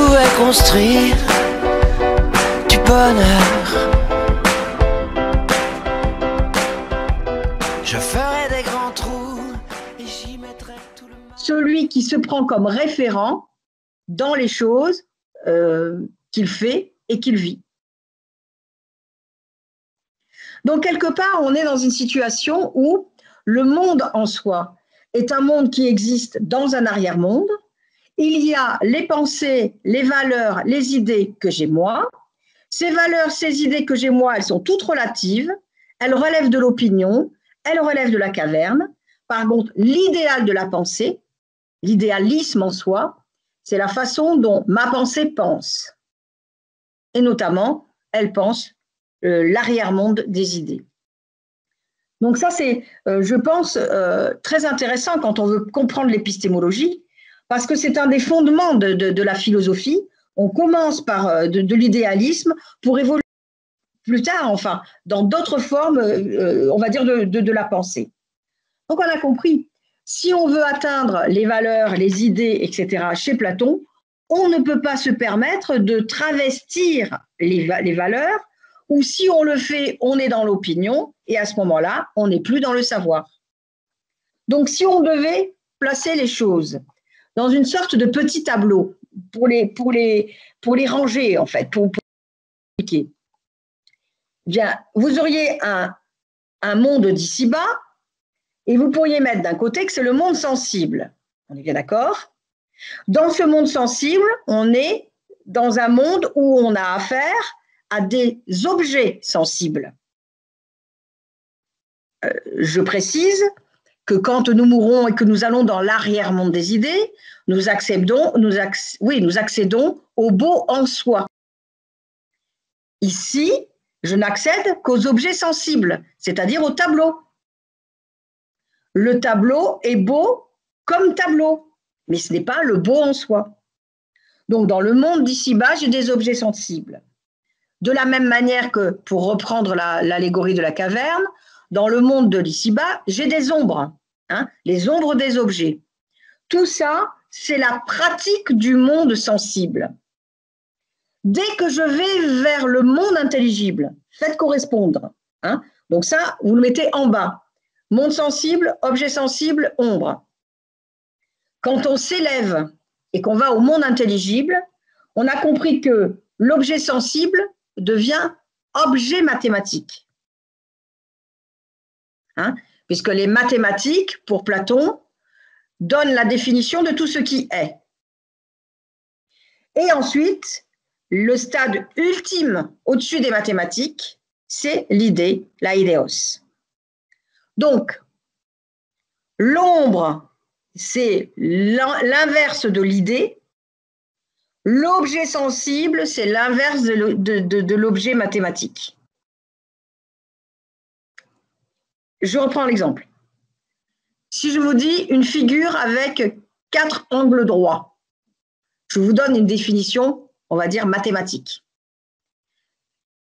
pourrais construire du bonheur. Je ferai des grands trous et j'y mettrai tout le mal. Celui qui se prend comme référent dans les choses qu'il fait et qu'il vit. Donc, quelque part, on est dans une situation où le monde en soi est un monde qui existe dans un arrière-monde. Il y a les pensées, les valeurs, les idées que j'ai moi. Ces valeurs, ces idées que j'ai moi, elles sont toutes relatives. Elles relèvent de l'opinion, elles relèvent de la caverne. Par contre, l'idéal de la pensée, l'idéalisme en soi, c'est la façon dont ma pensée pense. Et notamment, elle pense l'arrière-monde des idées. Donc ça, c'est, je pense, très intéressant quand on veut comprendre l'épistémologie, parce que c'est un des fondements de la philosophie. On commence par de l'idéalisme pour évoluer plus tard, enfin, dans d'autres formes, on va dire, de la pensée. Donc on a compris, si on veut atteindre les valeurs, les idées, etc., chez Platon, on ne peut pas se permettre de travestir les valeurs, ou si on le fait, on est dans l'opinion, et à ce moment-là, on n'est plus dans le savoir. Donc, si on devait placer les choses dans une sorte de petit tableau, pour les ranger, en fait, pour expliquer, bien, vous auriez un monde d'ici-bas, et vous pourriez mettre d'un côté que c'est le monde sensible. On est bien d'accord? Dans ce monde sensible, on est dans un monde où on a affaire à des objets sensibles. Je précise que quand nous mourrons et que nous allons dans l'arrière-monde des idées, nous accédons au beau en soi. Ici, je n'accède qu'aux objets sensibles, c'est-à-dire au tableau. Le tableau est beau comme tableau, mais ce n'est pas le beau en soi. Donc, dans le monde d'ici-bas, j'ai des objets sensibles. De la même manière que, pour reprendre l'allégorie de la caverne, dans le monde de l'ici-bas, j'ai des ombres, les ombres des objets. Tout ça, c'est la pratique du monde sensible. Dès que je vais vers le monde intelligible, faites correspondre. Donc ça, vous le mettez en bas. Monde sensible, objet sensible, ombre. Quand on s'élève et qu'on va au monde intelligible, on a compris que l'objet sensible devient objet mathématique. Puisque les mathématiques, pour Platon, donnent la définition de tout ce qui est. Et ensuite, le stade ultime au-dessus des mathématiques, c'est l'idée, la idéos. Donc, l'ombre, c'est l'inverse de l'idée. L'objet sensible, c'est l'inverse de l'objet mathématique. Je reprends l'exemple. Si je vous dis une figure avec 4 angles droits, je vous donne une définition, on va dire mathématique.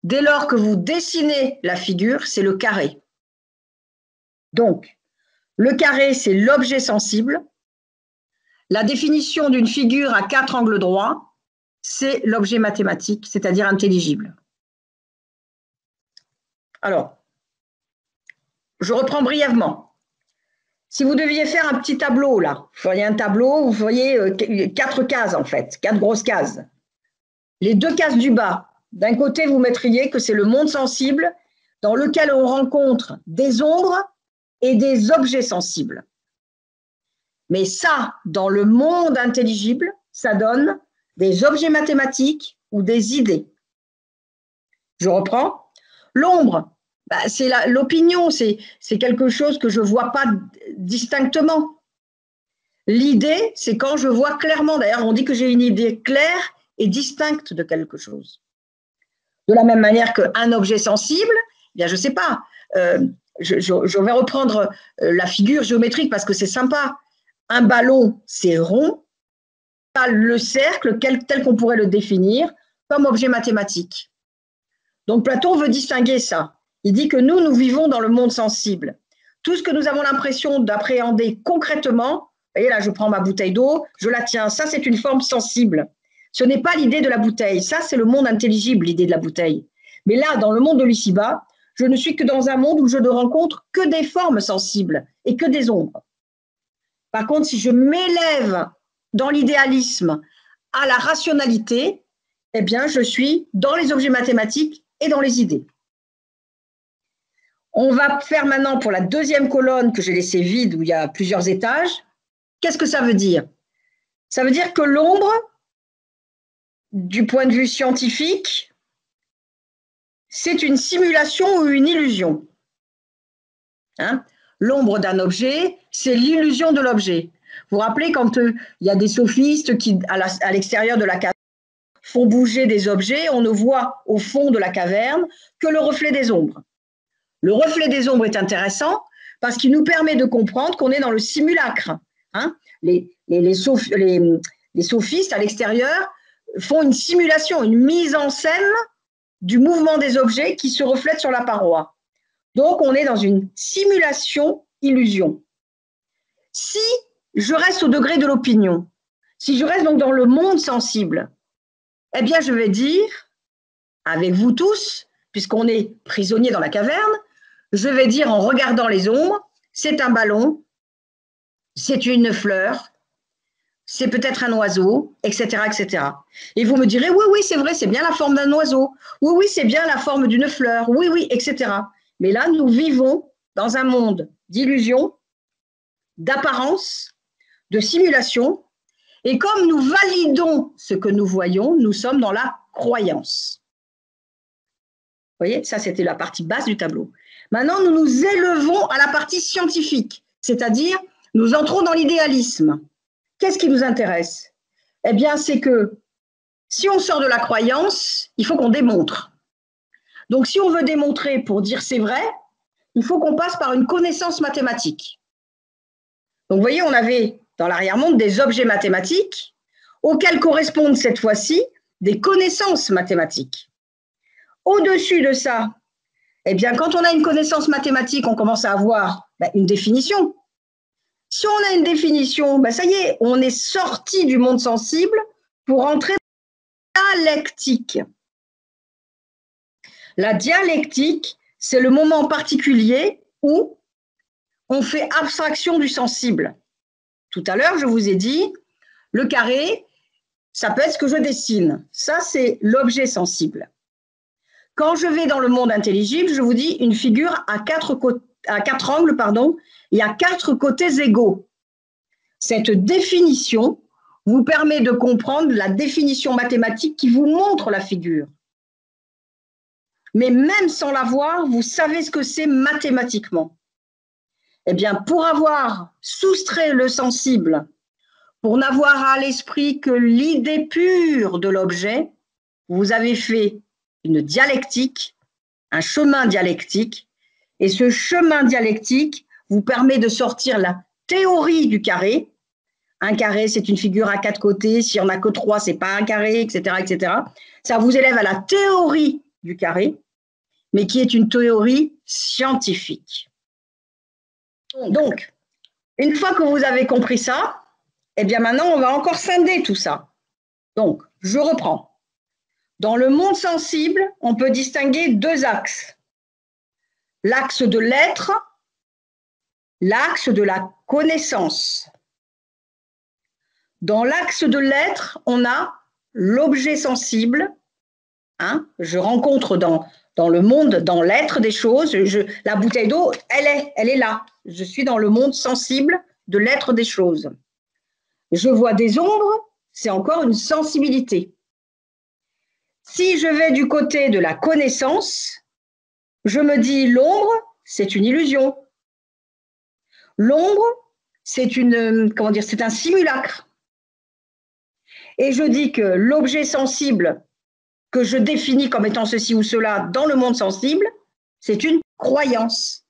Dès lors que vous dessinez la figure, c'est le carré. Donc, le carré, c'est l'objet sensible. La définition d'une figure à 4 angles droits, c'est l'objet mathématique, c'est-à-dire intelligible. Alors, je reprends brièvement. Si vous deviez faire un petit tableau, là, vous feriez un tableau, vous feriez 4 cases, en fait, 4 grosses cases. Les 2 cases du bas, d'un côté, vous mettriez que c'est le monde sensible dans lequel on rencontre des ombres et des objets sensibles. Mais ça, dans le monde intelligible, ça donne des objets mathématiques ou des idées. Je reprends. L'ombre, c'est l'opinion, c'est quelque chose que je ne vois pas distinctement. L'idée, c'est quand je vois clairement. D'ailleurs, on dit que j'ai une idée claire et distincte de quelque chose. De la même manière qu'un objet sensible, eh bien, je ne sais pas. Je vais reprendre la figure géométrique parce que c'est sympa. Un ballon, c'est rond. Pas le cercle tel qu'on pourrait le définir comme objet mathématique. Donc Platon veut distinguer ça. Il dit que nous vivons dans le monde sensible. Tout ce que nous avons l'impression d'appréhender concrètement, vous voyez là, je prends ma bouteille d'eau, je la tiens, ça c'est une forme sensible. Ce n'est pas l'idée de la bouteille. Ça, c'est le monde intelligible, l'idée de la bouteille. Mais là, dans le monde de l'ici-bas, je ne suis que dans un monde où je ne rencontre que des formes sensibles et que des ombres. Par contre, si je m'élève dans l'idéalisme à la rationalité, eh bien, je suis dans les objets mathématiques et dans les idées. On va faire maintenant pour la deuxième colonne que j'ai laissée vide, où il y a plusieurs étages. Qu'est-ce que ça veut dire? Ça veut dire que l'ombre, du point de vue scientifique, c'est une simulation ou une illusion. Hein? L'ombre d'un objet, c'est l'illusion de l'objet. Vous vous rappelez quand il y a des sophistes qui, à l'extérieur de la caverne, font bouger des objets, on ne voit au fond de la caverne que le reflet des ombres. Le reflet des ombres est intéressant parce qu'il nous permet de comprendre qu'on est dans le simulacre. Hein? Les sophistes à l'extérieur font une simulation, une mise en scène du mouvement des objets qui se reflètent sur la paroi. Donc, on est dans une simulation-illusion. Si je reste au degré de l'opinion, si je reste donc dans le monde sensible, eh bien, je vais dire, avec vous tous, puisqu'on est prisonnier dans la caverne, je vais dire en regardant les ombres, c'est un ballon, c'est une fleur, c'est peut-être un oiseau, etc., etc. Et vous me direz, oui, oui, c'est vrai, c'est bien la forme d'un oiseau. Oui, oui, c'est bien la forme d'une fleur. Oui, oui, etc. Mais là, nous vivons dans un monde d'illusion, d'apparence, de simulation. Et comme nous validons ce que nous voyons, nous sommes dans la croyance. Vous voyez, ça, c'était la partie basse du tableau. Maintenant, nous nous élevons à la partie scientifique, c'est-à-dire nous entrons dans l'idéalisme. Qu'est-ce qui nous intéresse? Eh bien, c'est que si on sort de la croyance, il faut qu'on démontre. Donc, si on veut démontrer pour dire c'est vrai, il faut qu'on passe par une connaissance mathématique. Donc, vous voyez, on avait dans l'arrière-monde des objets mathématiques auxquels correspondent cette fois-ci des connaissances mathématiques. Au-dessus de ça, eh bien, quand on a une connaissance mathématique, on commence à avoir une définition. Si on a une définition, ça y est, on est sorti du monde sensible pour entrer dans la dialectique. La dialectique, c'est le moment particulier où on fait abstraction du sensible. Tout à l'heure, je vous ai dit, le carré, ça peut être ce que je dessine. Ça, c'est l'objet sensible. Quand je vais dans le monde intelligible, je vous dis une figure à quatre angles, et à 4 côtés égaux. Cette définition vous permet de comprendre la définition mathématique qui vous montre la figure. Mais même sans la voir, vous savez ce que c'est mathématiquement. Eh bien, pour avoir soustrait le sensible, pour n'avoir à l'esprit que l'idée pure de l'objet, vous avez fait une dialectique, un chemin dialectique, et ce chemin dialectique vous permet de sortir la théorie du carré. Un carré, c'est une figure à 4 côtés, s'il n'y en a que 3, ce n'est pas un carré, etc., etc. Ça vous élève à la théorie du carré, mais qui est une théorie scientifique. Donc, une fois que vous avez compris ça, eh bien maintenant, on va encore scinder tout ça. Donc, je reprends. Dans le monde sensible, on peut distinguer 2 axes. L'axe de l'être, l'axe de la connaissance. Dans l'axe de l'être, on a l'objet sensible. Je rencontre dans le monde, dans l'être des choses, la bouteille d'eau, elle est là. Je suis dans le monde sensible de l'être des choses. Je vois des ombres, c'est encore une sensibilité. Si je vais du côté de la connaissance, je me dis l'ombre, c'est une illusion. L'ombre, c'est un simulacre. Et je dis que l'objet sensible que je définis comme étant ceci ou cela dans le monde sensible, c'est une croyance.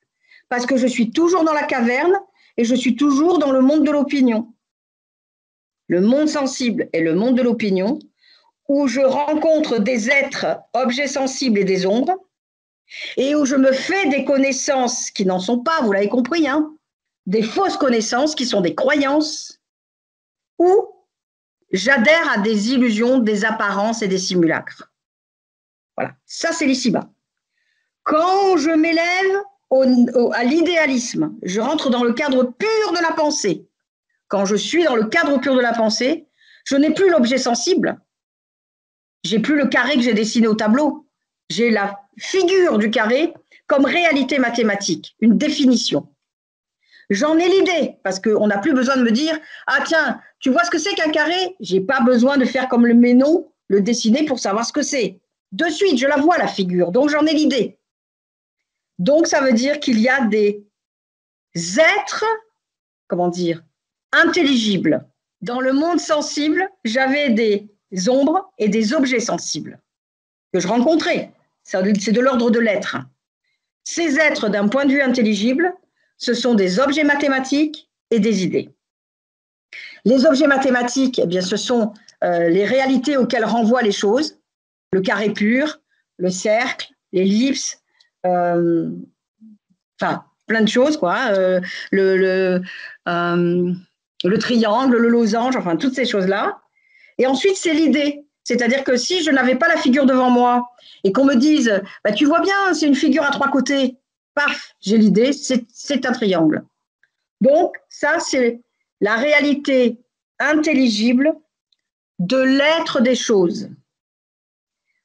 Parce que je suis toujours dans la caverne et je suis toujours dans le monde de l'opinion. Le monde sensible est le monde de l'opinion, où je rencontre des êtres, objets sensibles et des ombres, et où je me fais des connaissances qui n'en sont pas, vous l'avez compris, des fausses connaissances qui sont des croyances, ou j'adhère à des illusions, des apparences et des simulacres. Voilà, ça c'est l'ici-bas. Quand je m'élève à l'idéalisme, je rentre dans le cadre pur de la pensée. Quand je suis dans le cadre pur de la pensée, je n'ai plus l'objet sensible. J'ai plus le carré que j'ai dessiné au tableau. J'ai la figure du carré comme réalité mathématique, une définition. J'en ai l'idée, parce qu'on n'a plus besoin de me dire « Ah tiens, tu vois ce que c'est qu'un carré ?» Je n'ai pas besoin de faire comme le ménon, le dessiner pour savoir ce que c'est. De suite, je la vois, la figure, donc j'en ai l'idée. Donc, ça veut dire qu'il y a des êtres, comment dire, intelligibles. Dans le monde sensible, j'avais des ombres et des objets sensibles que je rencontrais. C'est de l'ordre de l'être. Ces êtres, d'un point de vue intelligible, ce sont des objets mathématiques et des idées. Les objets mathématiques, eh bien, ce sont les réalités auxquelles renvoient les choses, le carré pur, le cercle, l'ellipse, enfin, plein de choses, quoi, le triangle, le losange, enfin, toutes ces choses-là. Et ensuite, c'est l'idée. C'est-à-dire que si je n'avais pas la figure devant moi et qu'on me dise, bah, tu vois bien, c'est une figure à trois côtés, paf, j'ai l'idée, c'est un triangle. Donc, ça, c'est la réalité intelligible de l'être des choses.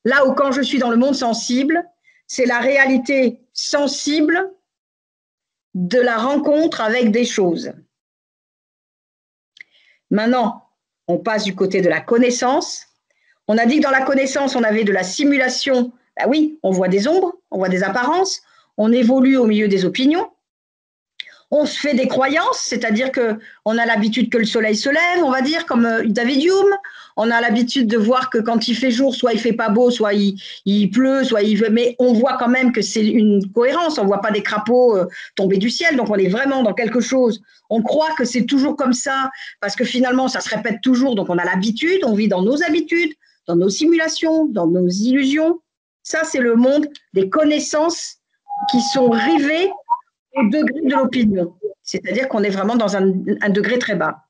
Là où quand je suis dans le monde sensible, c'est la réalité sensible de la rencontre avec des choses. Maintenant, on passe du côté de la connaissance. On a dit que dans la connaissance, on avait de la simulation. Ben oui, on voit des ombres, on voit des apparences, on évolue au milieu des opinions. On se fait des croyances, c'est-à-dire qu'on a l'habitude que le soleil se lève, on va dire, comme David Hume. On a l'habitude de voir que quand il fait jour, soit il fait pas beau, soit il pleut, soit il veut. Mais on voit quand même que c'est une cohérence. On voit pas des crapauds tomber du ciel. Donc on est vraiment dans quelque chose. On croit que c'est toujours comme ça parce que finalement ça se répète toujours. Donc on a l'habitude, on vit dans nos habitudes, dans nos simulations, dans nos illusions. Ça, c'est le monde des connaissances qui sont rivées au degré de l'opinion. C'est-à-dire qu'on est vraiment dans un degré très bas.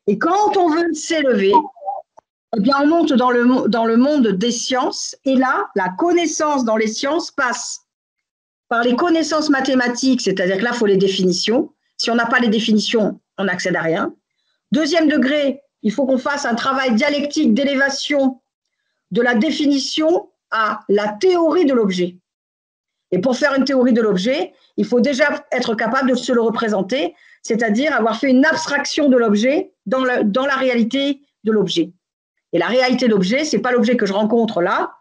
Et quand on veut s'élever, eh bien, on monte dans le monde des sciences. Et là, la connaissance dans les sciences passe par les connaissances mathématiques, c'est-à-dire que là, il faut les définitions. Si on n'a pas les définitions, on n'accède à rien. Deuxième degré, il faut qu'on fasse un travail dialectique d'élévation de la définition à la théorie de l'objet. Et pour faire une théorie de l'objet, il faut déjà être capable de se le représenter, c'est-à-dire avoir fait une abstraction de l'objet dans la réalité de l'objet. Et la réalité de l'objet, ce n'est pas l'objet que je rencontre là,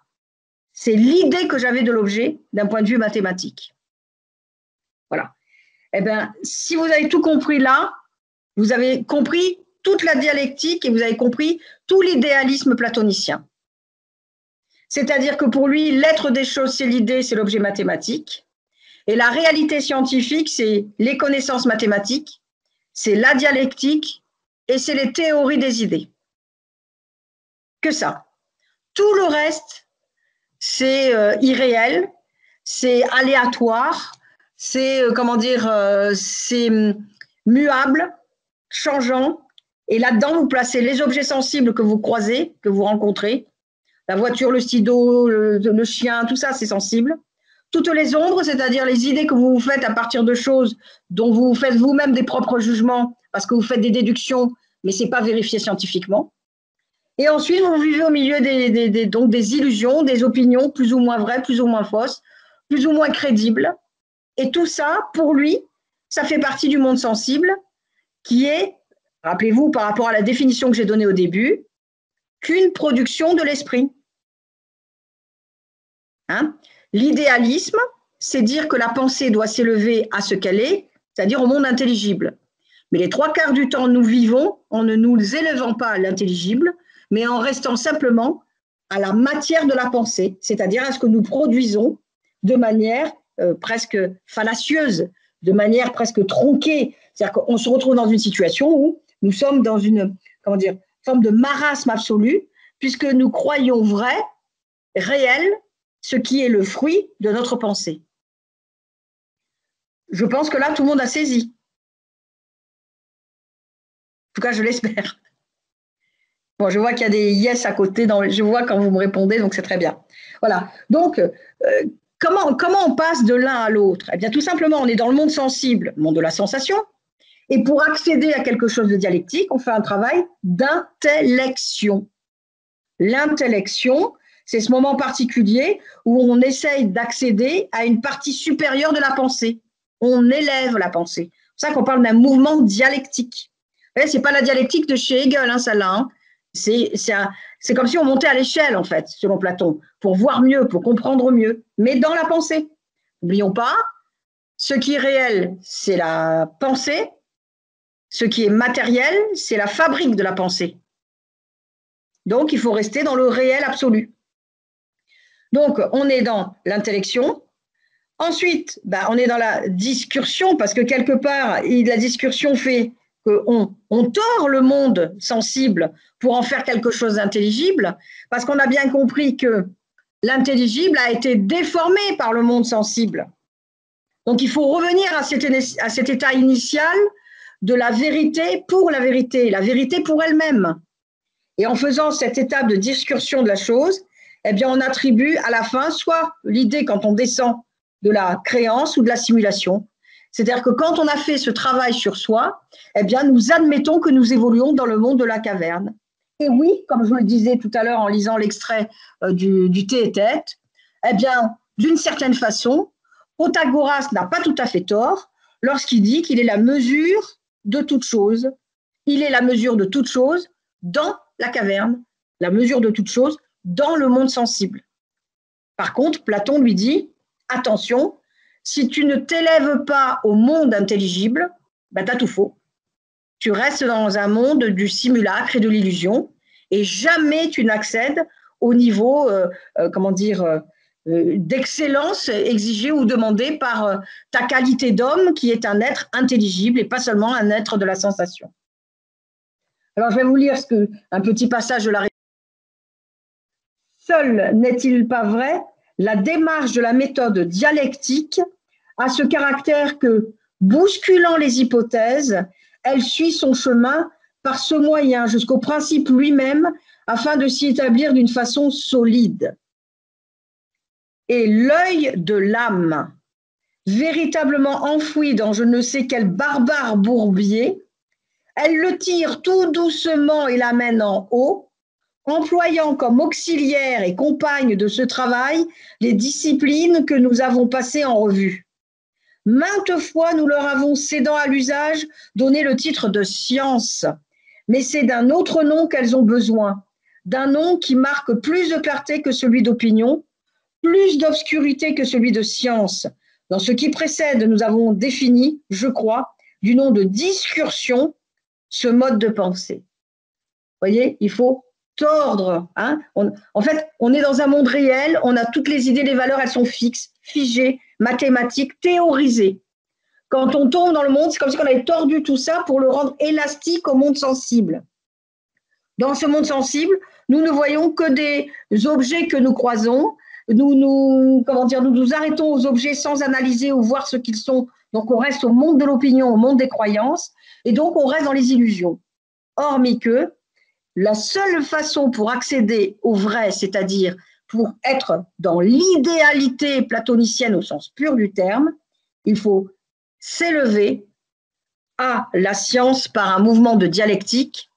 c'est l'idée que j'avais de l'objet d'un point de vue mathématique. Voilà. Eh bien, si vous avez tout compris là, vous avez compris toute la dialectique et vous avez compris tout l'idéalisme platonicien. C'est-à-dire que pour lui, l'être des choses, c'est l'idée, c'est l'objet mathématique. Et la réalité scientifique, c'est les connaissances mathématiques, c'est la dialectique et c'est les théories des idées. Que ça. Tout le reste, c'est irréel, c'est aléatoire, c'est, c'est muable, changeant. Et là-dedans, vous placez les objets sensibles que vous croisez, que vous rencontrez. La voiture, le stylo, le chien, tout ça, c'est sensible. Toutes les ombres, c'est-à-dire les idées que vous vous faites à partir de choses dont vous faites vous-même des propres jugements, parce que vous faites des déductions, mais ce n'est pas vérifié scientifiquement. Et ensuite, vous vivez au milieu donc des illusions, des opinions plus ou moins vraies, plus ou moins fausses, plus ou moins crédibles. Et tout ça, pour lui, ça fait partie du monde sensible, qui est, rappelez-vous, par rapport à la définition que j'ai donnée au début, qu'une production de l'esprit. Hein? L'idéalisme, c'est dire que la pensée doit s'élever à ce qu'elle est, c'est-à-dire au monde intelligible. Mais les trois quarts du temps, nous vivons en ne nous élevant pas à l'intelligible, mais en restant simplement à la matière de la pensée, c'est-à-dire à ce que nous produisons de manière presque fallacieuse, de manière presque tronquée. C'est-à-dire qu'on se retrouve dans une situation où nous sommes dans une forme de marasme absolu, puisque nous croyons vrai, réel, ce qui est le fruit de notre pensée. Je pense que là, tout le monde a saisi. En tout cas, je l'espère. Bon, je vois qu'il y a des yes à côté, je vois quand vous me répondez, donc c'est très bien. Voilà. Donc, comment on passe de l'un à l'autre? Eh bien, tout simplement, on est dans le monde sensible, le monde de la sensation. Et pour accéder à quelque chose de dialectique, on fait un travail d'intellection. L'intellection, c'est ce moment particulier où on essaye d'accéder à une partie supérieure de la pensée. On élève la pensée. C'est pour ça qu'on parle d'un mouvement dialectique. Ce n'est pas la dialectique de chez Hegel, hein, celle-là. Hein. C'est comme si on montait à l'échelle, en fait, selon Platon, pour voir mieux, pour comprendre mieux, mais dans la pensée. N'oublions pas, ce qui est réel, c'est la pensée. Ce qui est matériel, c'est la fabrique de la pensée. Donc, il faut rester dans le réel absolu. Donc, on est dans l'intellection. Ensuite, on est dans la discursion, parce que quelque part, la discursion fait qu'on tord le monde sensible pour en faire quelque chose d'intelligible, parce qu'on a bien compris que l'intelligible a été déformé par le monde sensible. Donc, il faut revenir à cet état initial de la vérité pour la vérité pour elle-même. Et en faisant cette étape de discursion de la chose, eh bien, on attribue à la fin soit l'idée quand on descend de la créance ou de la simulation. C'est-à-dire que quand on a fait ce travail sur soi, eh bien, nous admettons que nous évoluons dans le monde de la caverne. Et oui, comme je vous le disais tout à l'heure en lisant l'extrait du Thé et Tête, eh bien, d'une certaine façon, Protagoras n'a pas tout à fait tort lorsqu'il dit qu'il est la mesure de toute chose. Il est la mesure de toute chose dans la caverne, la mesure de toute chose dans le monde sensible. Par contre, Platon lui dit, attention, si tu ne t'élèves pas au monde intelligible, tu as tout faux. Tu restes dans un monde du simulacre et de l'illusion et jamais tu n'accèdes au niveau, d'excellence exigée ou demandée par ta qualité d'homme qui est un être intelligible et pas seulement un être de la sensation. Alors, je vais vous lire un petit passage de la République. Seul n'est-il pas vrai, la démarche de la méthode dialectique a ce caractère que, bousculant les hypothèses, elle suit son chemin par ce moyen jusqu'au principe lui-même afin de s'y établir d'une façon solide. Et l'œil de l'âme, véritablement enfoui dans je ne sais quel barbare bourbier, elle le tire tout doucement et l'amène en haut, employant comme auxiliaire et compagne de ce travail les disciplines que nous avons passées en revue. Maintes fois, nous leur avons, cédant à l'usage, donné le titre de science, mais c'est d'un autre nom qu'elles ont besoin, d'un nom qui marque plus de clarté que celui d'opinion, plus d'obscurité que celui de science. Dans ce qui précède, nous avons défini, je crois, du nom de discursion, ce mode de pensée. Vous voyez, il faut tordre. Hein. En fait, on est dans un monde réel, on a toutes les idées, les valeurs, elles sont fixes, figées, mathématiques, théorisées. Quand on tombe dans le monde, c'est comme si on avait tordu tout ça pour le rendre élastique au monde sensible. Dans ce monde sensible, nous ne voyons que des objets que nous croisons. Nous nous arrêtons aux objets sans analyser ou voir ce qu'ils sont. Donc, on reste au monde de l'opinion, au monde des croyances, et donc on reste dans les illusions. Hormis que la seule façon pour accéder au vrai, c'est-à-dire pour être dans l'idéalité platonicienne au sens pur du terme, il faut s'élever à la science par un mouvement de dialectique,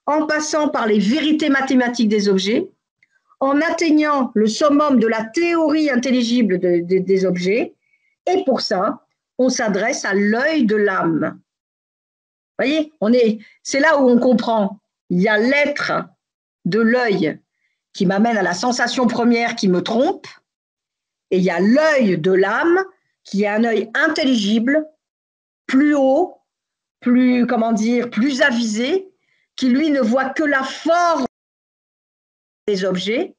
en passant par les vérités mathématiques des objets, en atteignant le summum de la théorie intelligible des objets, et pour ça, on s'adresse à l'œil de l'âme. Vous voyez, c'est là où on comprend. Il y a l'être de l'œil qui m'amène à la sensation première qui me trompe, et il y a l'œil de l'âme qui est un œil intelligible, plus haut, plus avisé, qui lui ne voit que la forme des objets,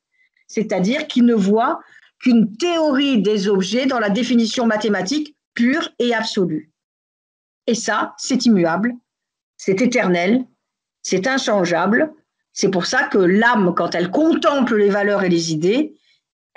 c'est-à-dire qui ne voit qu'une théorie des objets dans la définition mathématique pure et absolue. Et ça, c'est immuable, c'est éternel, c'est inchangeable. C'est pour ça que l'âme, quand elle contemple les valeurs et les idées,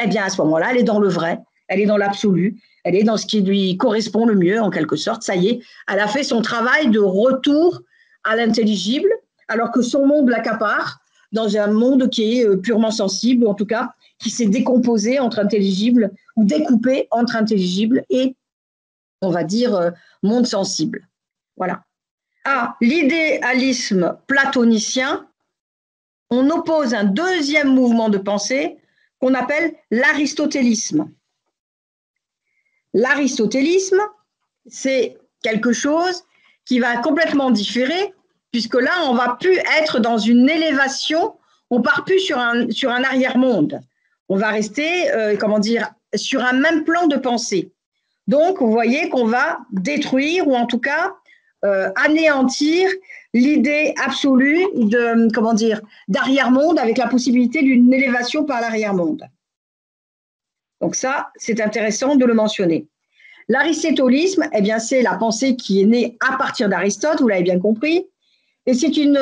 eh bien à ce moment-là, elle est dans le vrai, elle est dans l'absolu, elle est dans ce qui lui correspond le mieux, en quelque sorte. Ça y est, elle a fait son travail de retour à l'intelligible, alors que son monde l'accapare, dans un monde qui est purement sensible, ou en tout cas qui s'est décomposé entre intelligible ou découpé entre intelligible et, on va dire, monde sensible. Voilà. À l'idéalisme platonicien, on oppose un deuxième mouvement de pensée qu'on appelle l'aristotélisme. L'aristotélisme, c'est quelque chose qui va complètement différer, puisque là, on ne va plus être dans une élévation, on ne part plus sur un arrière-monde. On va rester, sur un même plan de pensée. Donc, vous voyez qu'on va détruire, ou en tout cas, anéantir l'idée absolue d'arrière-monde avec la possibilité d'une élévation par l'arrière-monde. Donc ça, c'est intéressant de le mentionner. L'aristotélisme, eh bien, c'est la pensée qui est née à partir d'Aristote, vous l'avez bien compris, et c'est une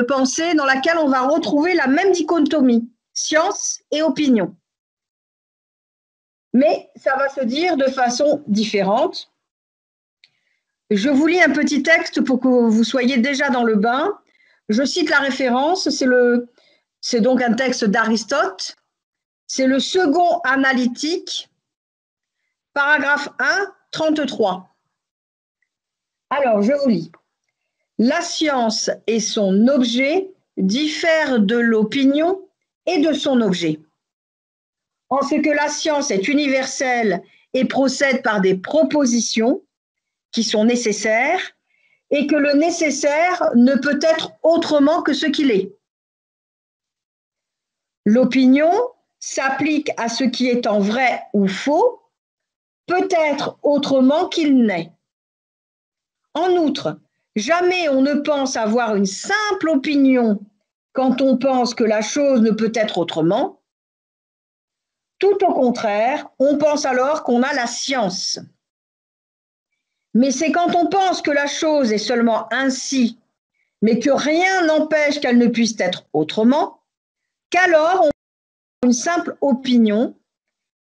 pensée dans laquelle on va retrouver la même dichotomie, science et opinion. Mais ça va se dire de façon différente. Je vous lis un petit texte pour que vous soyez déjà dans le bain. Je cite la référence, c'est donc un texte d'Aristote. C'est le second analytique, paragraphe 1, 33. Alors, je vous lis. La science et son objet diffèrent de l'opinion et de son objet. En ce que la science est universelle et procède par des propositions qui sont nécessaires, et que le nécessaire ne peut être autrement que ce qu'il est. L'opinion s'applique à ce qui est en vrai ou faux, peut être autrement qu'il n'est. En outre, jamais on ne pense avoir une simple opinion quand on pense que la chose ne peut être autrement. Tout au contraire, on pense alors qu'on a la science. Mais c'est quand on pense que la chose est seulement ainsi, mais que rien n'empêche qu'elle ne puisse être autrement, qu'alors on a une simple opinion,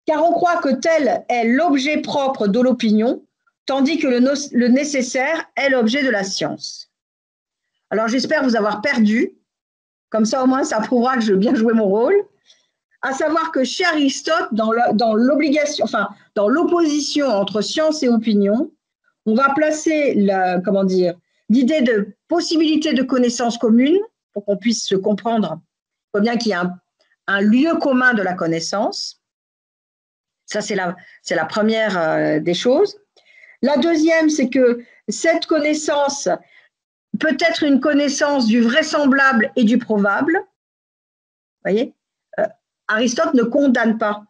car on croit que tel est l'objet propre de l'opinion, tandis que le nécessaire est l'objet de la science. Alors j'espère vous avoir perdu, comme ça au moins ça prouvera que je vais bien jouer mon rôle, à savoir que chez Aristote, dans l'opposition entre science et opinion, on va placer l'idée de possibilité de connaissance commune pour qu'on puisse se comprendre. Il faut bien qu'il y ait un lieu commun de la connaissance. Ça, c'est la première des choses. La deuxième, c'est que cette connaissance peut être une connaissance du vraisemblable et du probable. Vous voyez, Aristote ne condamne pas.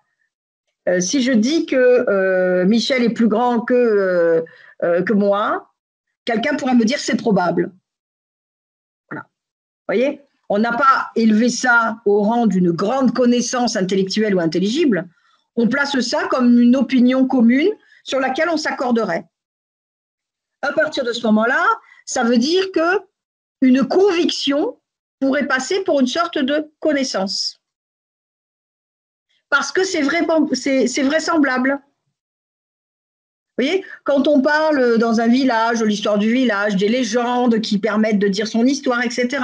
Si je dis que Michel est plus grand que moi, quelqu'un pourrait me dire c'est probable. Voilà. Vous voyez, on n'a pas élevé ça au rang d'une grande connaissance intellectuelle ou intelligible. On place ça comme une opinion commune sur laquelle on s'accorderait. À partir de ce moment-là, ça veut dire qu'une conviction pourrait passer pour une sorte de connaissance. Parce que c'est vraisemblable. Vous voyez, quand on parle dans un village, de l'histoire du village, des légendes qui permettent de dire son histoire, etc.,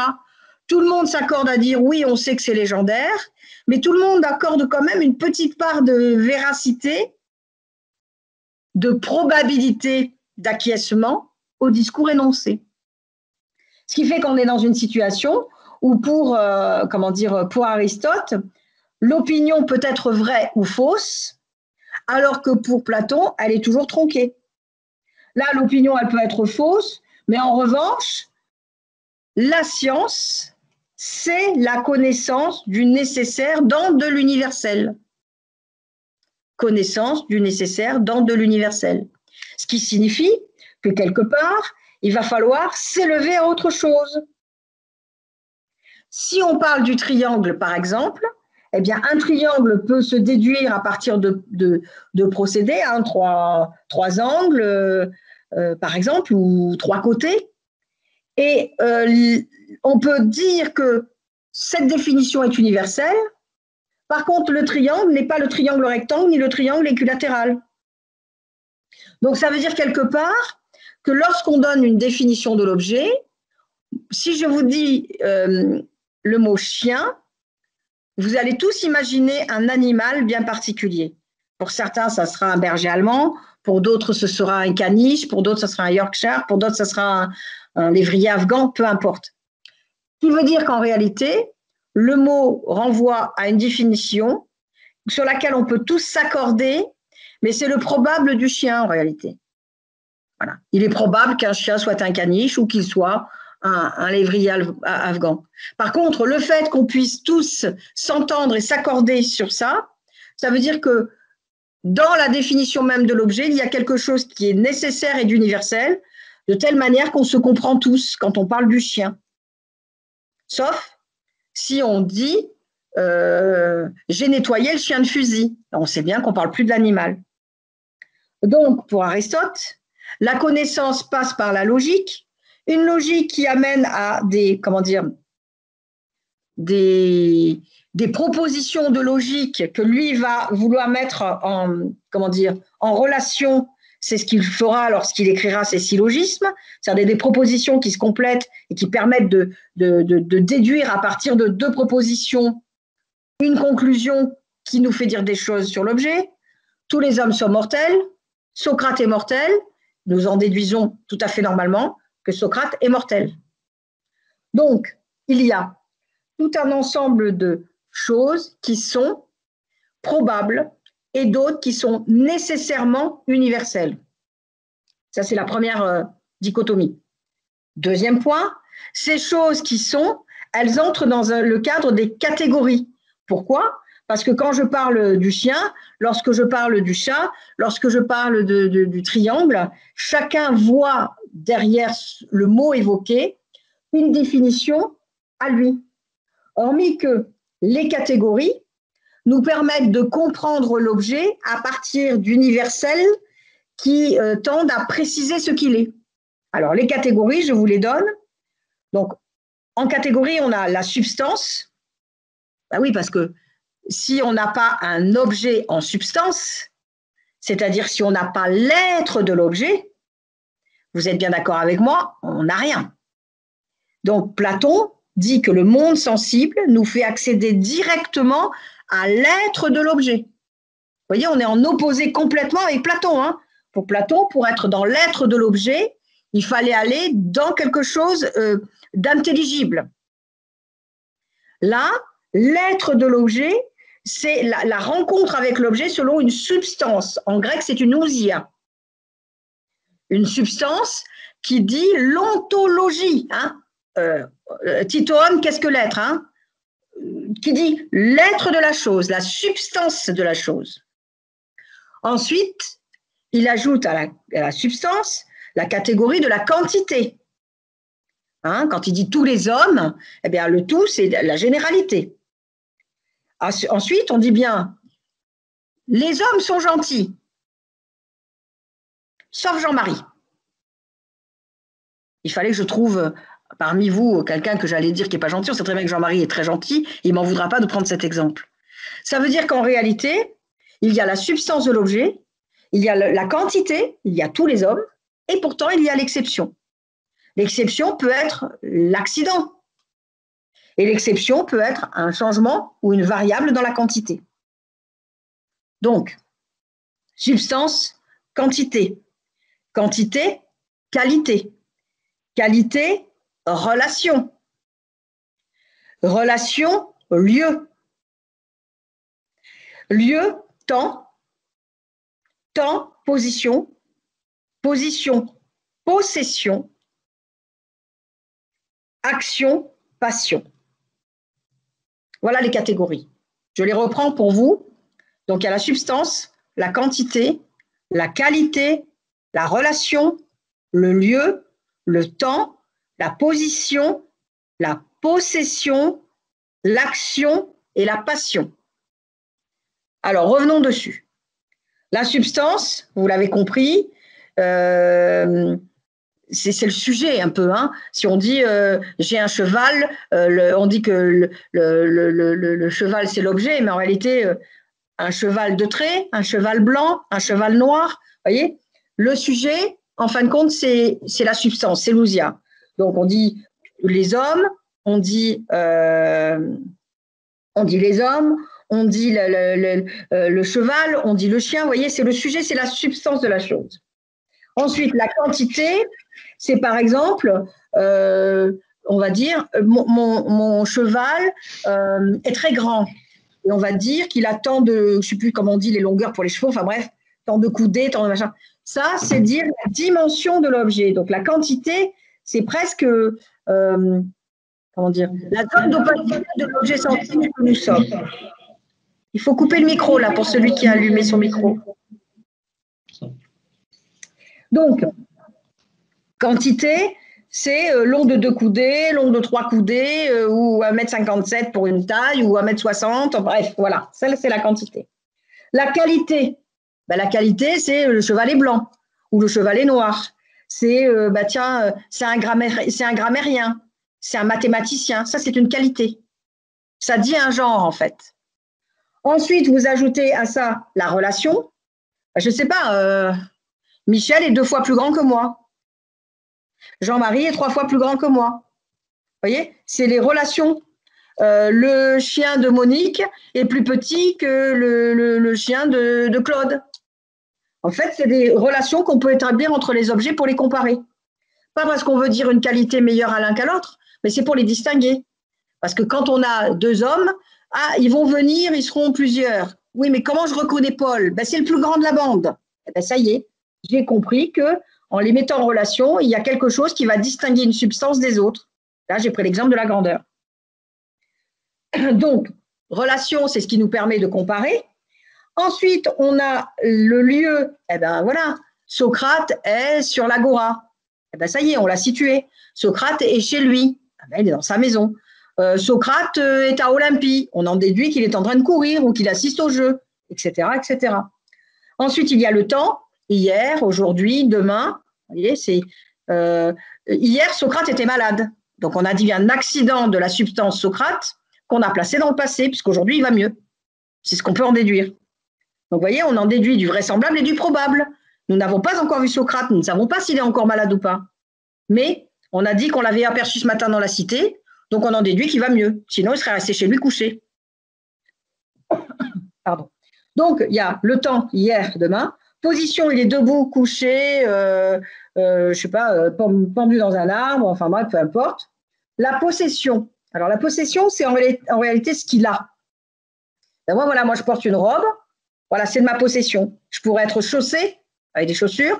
tout le monde s'accorde à dire oui, on sait que c'est légendaire, mais tout le monde accorde quand même une petite part de véracité, de probabilité d'acquiescement au discours énoncé. Ce qui fait qu'on est dans une situation où pour Aristote, l'opinion peut être vraie ou fausse, alors que pour Platon, elle est toujours tronquée. Là, l'opinion, elle peut être fausse, mais en revanche, la science, c'est la connaissance du nécessaire dans de l'universel. Connaissance du nécessaire dans de l'universel. Ce qui signifie que quelque part, il va falloir s'élever à autre chose. Si on parle du triangle, par exemple, eh bien, un triangle peut se déduire à partir de procédés, trois angles, par exemple, ou trois côtés. Et on peut dire que cette définition est universelle. Par contre, le triangle n'est pas le triangle rectangle ni le triangle équilatéral. Donc, ça veut dire quelque part que lorsqu'on donne une définition de l'objet, si je vous dis le mot chien, vous allez tous imaginer un animal bien particulier. Pour certains, ça sera un berger allemand, pour d'autres, ce sera un caniche, pour d'autres, ce sera un Yorkshire, pour d'autres, ce sera un lévrier afghan, peu importe. Ce qui veut dire qu'en réalité, le mot renvoie à une définition sur laquelle on peut tous s'accorder, mais c'est le probable du chien en réalité. Voilà. Il est probable qu'un chien soit un caniche ou qu'il soit un lévrier afghan. Par contre, le fait qu'on puisse tous s'entendre et s'accorder sur ça, ça veut dire que dans la définition même de l'objet, il y a quelque chose qui est nécessaire et d'universel, de telle manière qu'on se comprend tous quand on parle du chien. Sauf si on dit j'ai nettoyé le chien de fusil. On sait bien qu'on ne parle plus de l'animal. Donc, pour Aristote, la connaissance passe par la logique, une logique qui amène à des propositions de logique que lui va vouloir mettre en relation. C'est ce qu'il fera lorsqu'il écrira ses syllogismes, c'est-à-dire des propositions qui se complètent et qui permettent de déduire à partir de deux propositions une conclusion qui nous fait dire des choses sur l'objet. Tous les hommes sont mortels, Socrate est mortel, nous en déduisons tout à fait normalement que Socrate est mortel. Donc, il y a tout un ensemble de choses qui sont probables et d'autres qui sont nécessairement universelles. Ça, c'est la première dichotomie. Deuxième point, ces choses qui sont, elles entrent dans le cadre des catégories. Pourquoi ? Parce que quand je parle du chien, lorsque je parle du chat, lorsque je parle du triangle, chacun voit derrière le mot évoqué une définition à lui. Hormis que les catégories nous permettent de comprendre l'objet à partir d'universels qui tendent à préciser ce qu'il est. Alors, les catégories, je vous les donne. Donc, en catégorie, on a la substance. Ben oui, parce que si on n'a pas un objet en substance, c'est-à-dire si on n'a pas l'être de l'objet, vous êtes bien d'accord avec moi, on n'a rien. Donc, Platon dit que le monde sensible nous fait accéder directement à l'être de l'objet. Vous voyez, on est en opposé complètement avec Platon. Hein. Pour Platon, pour être dans l'être de l'objet, il fallait aller dans quelque chose d'intelligible. Là, l'être de l'objet, c'est la rencontre avec l'objet selon une substance. En grec, c'est une ousia. Une substance qui dit l'ontologie. Hein. Titoon, qu'est-ce que l'être hein? Qui dit l'être de la chose, la substance de la chose. Ensuite, il ajoute à la substance la catégorie de la quantité. Hein, quand il dit tous les hommes, eh bien, le tout, c'est la généralité. Ensuite, on dit bien les hommes sont gentils, sauf Jean-Marie. Il fallait que je trouve parmi vous quelqu'un que j'allais dire qui n'est pas gentil. On sait très bien que Jean-Marie est très gentil, il ne m'en voudra pas de prendre cet exemple. Ça veut dire qu'en réalité, il y a la substance de l'objet, il y a la quantité, il y a tous les hommes, et pourtant il y a l'exception. L'exception peut être l'accident. Et l'exception peut être un changement ou une variable dans la quantité. Donc, substance, quantité. Quantité, qualité. Qualité, relation. Relation, lieu. Lieu, temps. Temps, position. Position, possession. Action, passion. Voilà les catégories. Je les reprends pour vous. Donc, il y a la substance, la quantité, la qualité, la relation, le lieu, le temps, la position, la possession, l'action et la passion. Alors, revenons dessus. La substance, vous l'avez compris, c'est le sujet un peu. Hein. Si on dit j'ai un cheval, on dit que le cheval c'est l'objet, mais en réalité un cheval de trait, un cheval blanc, un cheval noir. Voyez, le sujet, en fin de compte, c'est la substance, c'est l'ousia. Donc on dit les hommes, on dit les hommes, on dit le cheval, on dit le chien. Vous voyez, c'est le sujet, c'est la substance de la chose. Ensuite, la quantité, c'est par exemple, on va dire, mon cheval est très grand. Et on va dire qu'il a tant de, je ne sais plus comment on dit les longueurs pour les chevaux, enfin bref, tant de coudées, tant de machin. Ça, c'est dire la dimension de l'objet. Donc la quantité, c'est presque, comment dire, la zone d'opacité de l'objet sensible que nous sommes. Il faut couper le micro là pour celui qui a allumé son micro. Donc, quantité, c'est long de 2 coudées, long de 3 coudées, ou 1,57 m pour une taille, ou 1,60 m, bref, voilà, ça c'est la quantité. La qualité, la qualité, c'est le cheval est blanc, ou le cheval est noir. C'est, c'est un grammairien, c'est un mathématicien, ça c'est une qualité. Ça dit un genre en fait. Ensuite, vous ajoutez à ça la relation. Je ne sais pas, Michel est 2 fois plus grand que moi. Jean-Marie est 3 fois plus grand que moi. Vous voyez, c'est les relations. Le chien de Monique est plus petit que le chien de Claude. En fait, c'est des relations qu'on peut établir entre les objets pour les comparer. Pas parce qu'on veut dire une qualité meilleure à l'un qu'à l'autre, mais c'est pour les distinguer. Parce que quand on a 2 hommes, ils vont venir, ils seront plusieurs. Oui, mais comment je reconnais Paul? C'est le plus grand de la bande. Ça y est, j'ai compris qu'en les mettant en relation, il y a quelque chose qui va distinguer une substance des autres. Là, j'ai pris l'exemple de la grandeur. Donc, relation, c'est ce qui nous permet de comparer. Ensuite, on a le lieu. Voilà, Socrate est sur l'agora. Ça y est, on l'a situé. Socrate est chez lui. Il est dans sa maison. Socrate est à Olympie. On en déduit qu'il est en train de courir ou qu'il assiste au jeu, etc., etc. Ensuite, il y a le temps. Hier, aujourd'hui, demain. Vous voyez, hier, Socrate était malade. Donc, on a dit un accident de la substance Socrate qu'on a placé dans le passé, puisqu'aujourd'hui, il va mieux. C'est ce qu'on peut en déduire. Donc, vous voyez, on en déduit du vraisemblable et du probable. Nous n'avons pas encore vu Socrate, nous ne savons pas s'il est encore malade ou pas. Mais on a dit qu'on l'avait aperçu ce matin dans la cité, donc on en déduit qu'il va mieux. Sinon, il serait resté chez lui couché. Pardon. Donc, il y a le temps, hier, demain. Position, il est debout, couché, je ne sais pas, pendu dans un arbre, enfin bref, peu importe. La possession. Alors, la possession, c'est en réalité ce qu'il a. Moi, je porte une robe. Voilà, c'est de ma possession. Je pourrais être chaussée avec des chaussures.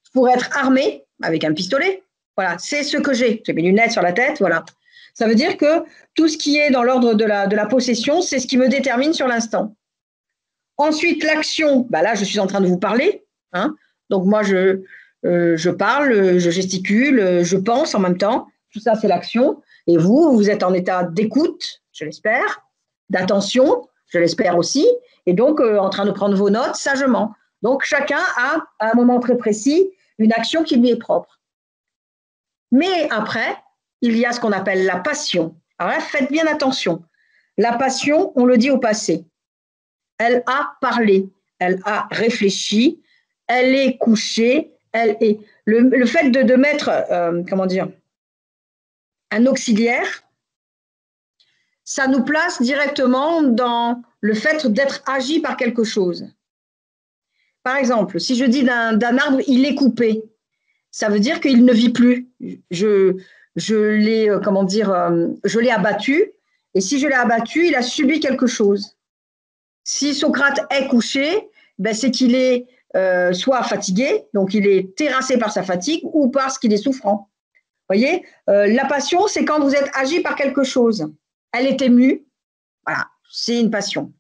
Je pourrais être armée avec un pistolet. Voilà, c'est ce que j'ai. J'ai mes lunettes sur la tête, voilà. Ça veut dire que tout ce qui est dans l'ordre de la possession, c'est ce qui me détermine sur l'instant. Ensuite, l'action, là, je suis en train de vous parler. Donc, moi, je parle, je gesticule, je pense en même temps. Tout ça, c'est l'action. Et vous êtes en état d'écoute, je l'espère, d'attention, je l'espère aussi, et donc en train de prendre vos notes sagement. Donc, chacun a, à un moment très précis, une action qui lui est propre. Mais après, il y a ce qu'on appelle la passion. Alors là, faites bien attention. La passion, on le dit au passé. Elle a parlé, elle a réfléchi, elle est couchée, elle est… Le fait de mettre, comment dire, un auxiliaire, ça nous place directement dans le fait d'être agi par quelque chose. Par exemple, si je dis d'un arbre, il est coupé, ça veut dire qu'il ne vit plus. Je l'ai, je l'ai abattu, et si je l'ai abattu, il a subi quelque chose. Si Socrate est couché, c'est qu'il est soit fatigué, donc il est terrassé par sa fatigue, ou parce qu'il est souffrant. Vous voyez, la passion, c'est quand vous êtes agi par quelque chose. Elle est émue, voilà, c'est une passion.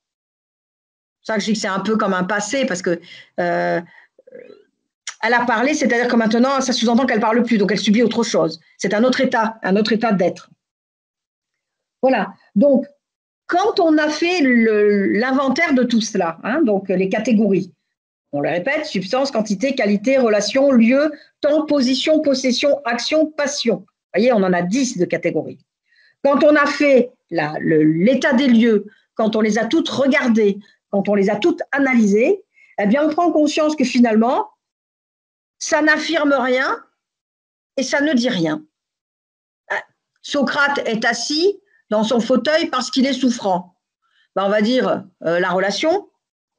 C'est ça que je dis que c'est un peu comme un passé, parce que elle a parlé, c'est-à-dire que maintenant, ça sous-entend qu'elle ne parle plus, donc elle subit autre chose. C'est un autre état d'être. Voilà, donc, quand on a fait l'inventaire de tout cela, donc les catégories, on le répète, substance, quantité, qualité, relation, lieu, temps, position, possession, action, passion. Vous voyez, on en a 10 de catégories. Quand on a fait l'état des lieux, quand on les a toutes regardées, quand on les a toutes analysées, eh bien, on prend conscience que finalement, ça n'affirme rien et ça ne dit rien. Socrate est assis dans son fauteuil parce qu'il est souffrant. Ben, on va dire la relation,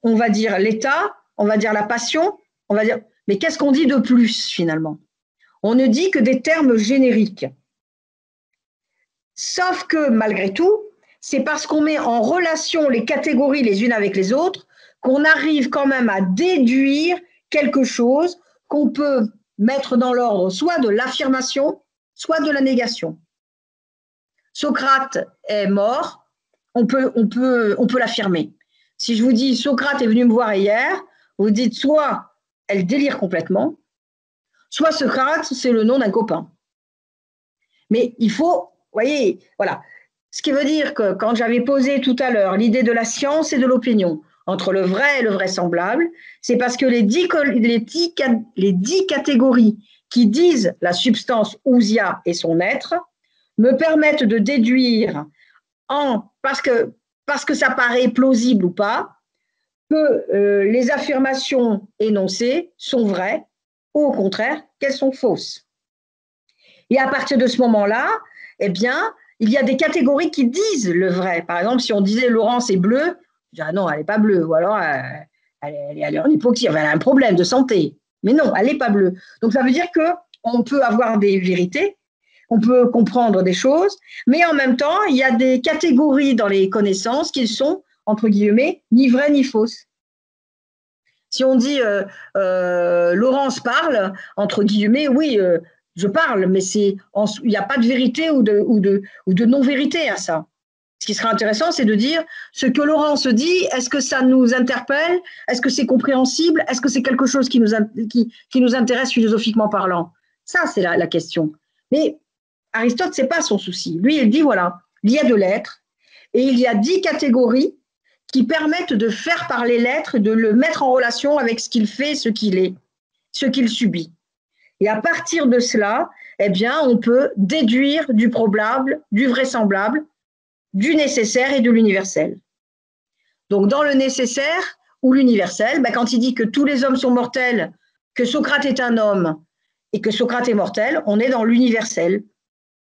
on va dire l'état, on va dire la passion, on va dire… Mais qu'est-ce qu'on dit de plus finalement? On ne dit que des termes génériques. Sauf que malgré tout, c'est parce qu'on met en relation les catégories les unes avec les autres qu'on arrive quand même à déduire quelque chose qu'on peut mettre dans l'ordre soit de l'affirmation, soit de la négation. Socrate est mort, on peut l'affirmer. Si je vous dis Socrate est venu me voir hier, vous dites soit elle délire complètement, soit Socrate, c'est le nom d'un copain. Mais il faut, vous voyez, voilà. Ce qui veut dire que quand j'avais posé tout à l'heure l'idée de la science et de l'opinion, entre le vrai et le vraisemblable, c'est parce que les 10 catégories qui disent la substance ousia et son être me permettent de déduire, parce que ça paraît plausible ou pas, que les affirmations énoncées sont vraies ou au contraire qu'elles sont fausses. Et à partir de ce moment-là, eh bien, il y a des catégories qui disent le vrai. Par exemple, si on disait Laurence est bleue, je dirais non, elle n'est pas bleue, ou alors elle est en hypoxie, elle a un problème de santé. Mais non, elle n'est pas bleue. Donc ça veut dire qu'on peut avoir des vérités, on peut comprendre des choses, mais en même temps, il y a des catégories dans les connaissances qui sont, entre guillemets, ni vraies ni fausses. Si on dit Laurence parle, entre guillemets, oui, je parle, mais il n'y a pas de vérité ou de non-vérité à ça. Ce qui sera intéressant, c'est de dire ce que Laurence dit, est-ce que ça nous interpelle? Est-ce que c'est compréhensible? Est-ce que c'est quelque chose qui nous intéresse philosophiquement parlant? Ça, c'est la question. Mais Aristote, ce n'est pas son souci. Lui, il dit, voilà, il y a de l'être et il y a 10 catégories qui permettent de faire parler l'être, de le mettre en relation avec ce qu'il fait, ce qu'il est, ce qu'il subit. Et à partir de cela, eh bien, on peut déduire du probable, du vraisemblable, du nécessaire et de l'universel. Donc, dans le nécessaire ou l'universel, quand il dit que tous les hommes sont mortels, que Socrate est un homme et que Socrate est mortel, on est dans l'universel,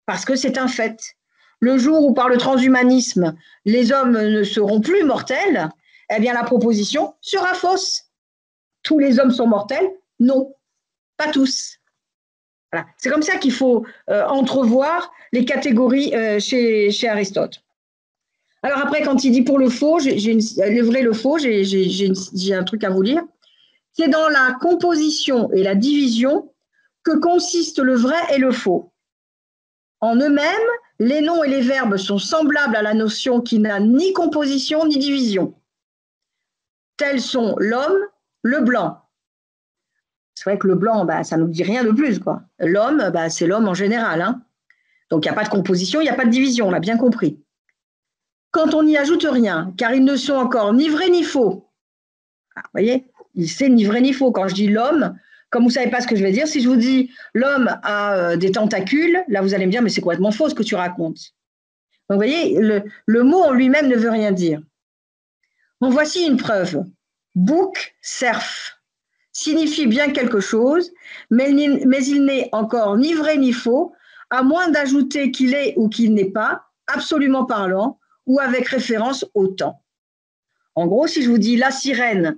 parce que c'est un fait. Le jour où, par le transhumanisme, les hommes ne seront plus mortels, eh bien, la proposition sera fausse. Tous les hommes sont mortels? Non, pas tous. Voilà. C'est comme ça qu'il faut entrevoir les catégories chez Aristote. Alors après, quand il dit pour le faux, le vrai, le faux, j'ai un truc à vous lire. C'est dans la composition et la division que consistent le vrai et le faux. En eux-mêmes, les noms et les verbes sont semblables à la notion qui n'a ni composition ni division. Tels sont l'homme, le blanc. C'est vrai que le blanc, ça ne nous dit rien de plus, quoi. L'homme, c'est l'homme en général. Hein. Donc, il n'y a pas de composition, il n'y a pas de division, on l'a bien compris. Quand on n'y ajoute rien, car ils ne sont encore ni vrais ni faux. Vous voyez, c'est ni vrai ni faux. Quand je dis l'homme, comme vous ne savez pas ce que je vais dire, si je vous dis l'homme a des tentacules, là, vous allez me dire, mais c'est complètement faux ce que tu racontes. Donc, vous voyez, le mot en lui-même ne veut rien dire. Donc, voici une preuve. Bouc, cerf signifie bien quelque chose, mais il n'est encore ni vrai ni faux, à moins d'ajouter qu'il est ou qu'il n'est pas, absolument parlant, ou avec référence au temps. En gros, si je vous dis la sirène,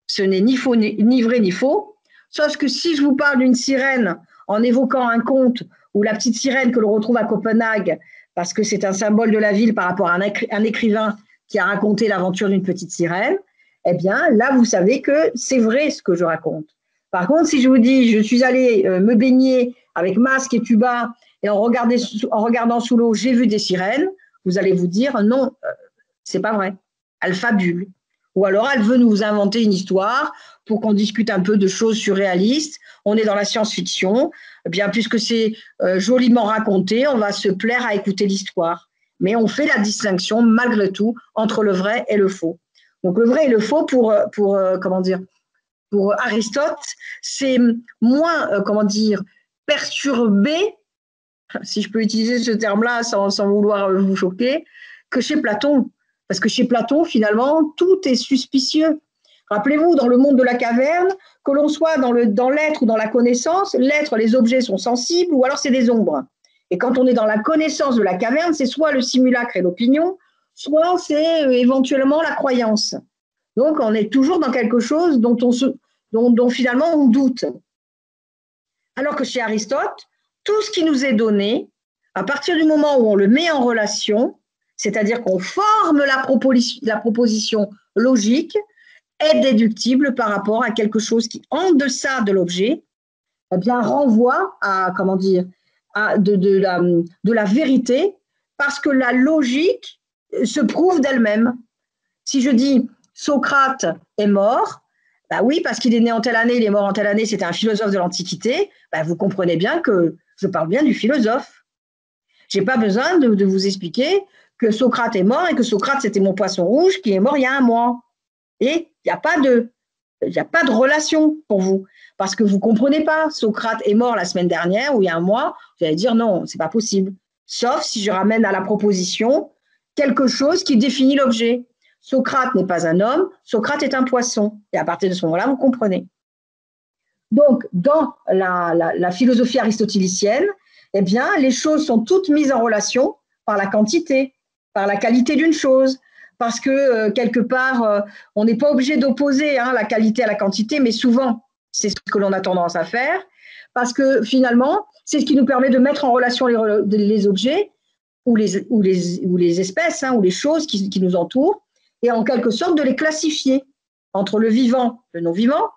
ce n'est ni faux, ni vrai ni faux, sauf que si je vous parle d'une sirène en évoquant un conte ou la petite sirène que l'on retrouve à Copenhague, parce que c'est un symbole de la ville par rapport à un écrivain qui a raconté l'aventure d'une petite sirène, eh bien, là, vous savez que c'est vrai ce que je raconte. Par contre, si je vous dis, je suis allée me baigner avec masque et tuba et en regardant sous l'eau, j'ai vu des sirènes, vous allez vous dire, non, c'est pas vrai. Elle fabule. Ou alors, elle veut nous inventer une histoire pour qu'on discute un peu de choses surréalistes. On est dans la science-fiction. Eh bien, puisque c'est joliment raconté, on va se plaire à écouter l'histoire. Mais on fait la distinction, malgré tout, entre le vrai et le faux. Donc, le vrai et le faux, pour Aristote, c'est moins, perturbé, si je peux utiliser ce terme-là sans vouloir vous choquer, que chez Platon. Parce que chez Platon, finalement, tout est suspicieux. Rappelez-vous, dans le monde de la caverne, que l'on soit dans l'être ou dans la connaissance, l'être, les objets sont sensibles ou alors c'est des ombres. Et quand on est dans la connaissance de la caverne, c'est soit le simulacre et l'opinion, soit c'est éventuellement la croyance. Donc, on est toujours dans quelque chose dont finalement on doute. Alors que chez Aristote, tout ce qui nous est donné, à partir du moment où on le met en relation, c'est-à-dire qu'on forme la proposition logique, est déductible par rapport à quelque chose qui, en deçà de l'objet, eh bien, renvoie à, comment dire, à de la vérité, parce que la logique se prouve d'elle-même. Si je dis Socrate est mort, bah oui, parce qu'il est né en telle année, il est mort en telle année, c'était un philosophe de l'Antiquité, bah vous comprenez bien que je parle bien du philosophe. Je n'ai pas besoin de vous expliquer que Socrate est mort et que Socrate, c'était mon poisson rouge qui est mort il y a un mois. Et il n'y a pas de relation pour vous. Parce que vous ne comprenez pas. Socrate est mort la semaine dernière ou il y a un mois. Vous allez dire non, ce n'est pas possible. Sauf si je ramène à la proposition quelque chose qui définit l'objet. Socrate n'est pas un homme, Socrate est un poisson. Et à partir de ce moment-là, vous comprenez. Donc, dans la philosophie aristotélicienne, eh bien, les choses sont toutes mises en relation par la quantité, par la qualité d'une chose, parce que quelque part, on n'est pas obligé d'opposer la qualité à la quantité, mais souvent, c'est ce que l'on a tendance à faire, parce que finalement, c'est ce qui nous permet de mettre en relation les objets ou les espèces, ou les choses qui nous entourent, et en quelque sorte de les classifier entre le vivant et le non-vivant,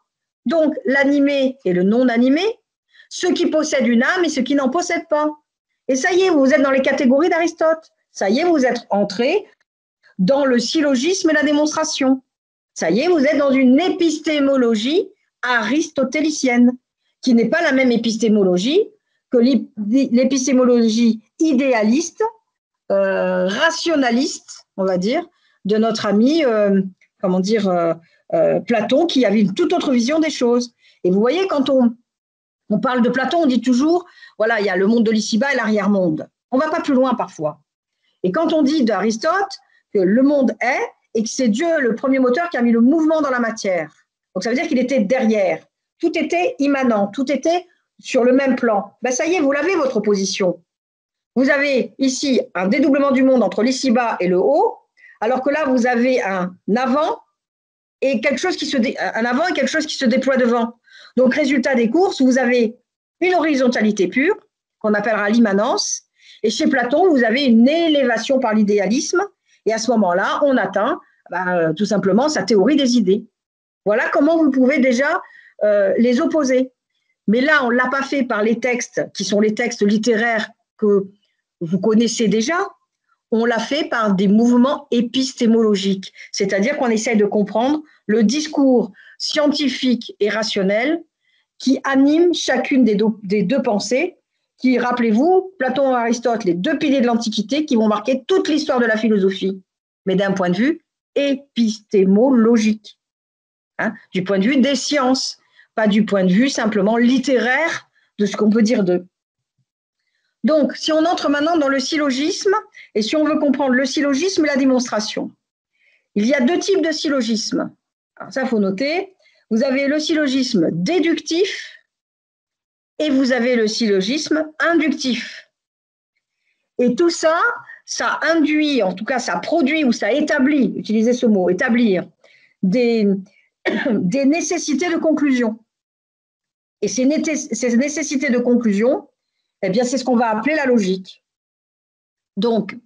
donc l'animé et le non-animé, ceux qui possèdent une âme et ceux qui n'en possèdent pas. Et ça y est, vous êtes dans les catégories d'Aristote. Ça y est, vous êtes entré dans le syllogisme et la démonstration. Ça y est, vous êtes dans une épistémologie aristotélicienne, qui n'est pas la même épistémologie que l'épistémologie idéaliste, rationaliste, on va dire, de notre ami, Platon, qui avait une toute autre vision des choses. Et vous voyez, quand on parle de Platon, on dit toujours, voilà, il y a le monde de l'ici-bas et l'arrière-monde. On ne va pas plus loin parfois. Et quand on dit d'Aristote que le monde est, et que c'est Dieu, le premier moteur, qui a mis le mouvement dans la matière. Donc ça veut dire qu'il était derrière. Tout était immanent, tout était sur le même plan. Ben ça y est, vous l'avez, votre position. Vous avez ici un dédoublement du monde entre l'ici-bas et le haut, alors que là, vous avez un avant et quelque chose qui se déploie devant. Donc, résultat des courses, vous avez une horizontalité pure, qu'on appellera l'immanence, et chez Platon, vous avez une élévation par l'idéalisme, et à ce moment-là, on atteint tout simplement sa théorie des idées. Voilà comment vous pouvez déjà les opposer. Mais là, on ne l'a pas fait par les textes, qui sont les textes littéraires que vous connaissez déjà, on l'a fait par des mouvements épistémologiques, c'est-à-dire qu'on essaie de comprendre le discours scientifique et rationnel qui anime chacune des deux pensées, qui, rappelez-vous, Platon et Aristote, les deux piliers de l'Antiquité, qui vont marquer toute l'histoire de la philosophie, mais d'un point de vue épistémologique, du point de vue des sciences, pas du point de vue simplement littéraire de ce qu'on peut dire d'eux. Donc, si on entre maintenant dans le syllogisme, et si on veut comprendre le syllogisme et la démonstration, il y a deux types de syllogisme. Alors ça, il faut noter. Vous avez le syllogisme déductif et vous avez le syllogisme inductif. Et tout ça, ça induit, en tout cas, ça produit ou ça établit, utilisez ce mot, établir, des nécessités de conclusion. Et ces nécessités de conclusion, eh bien, c'est ce qu'on va appeler la logique. Donc,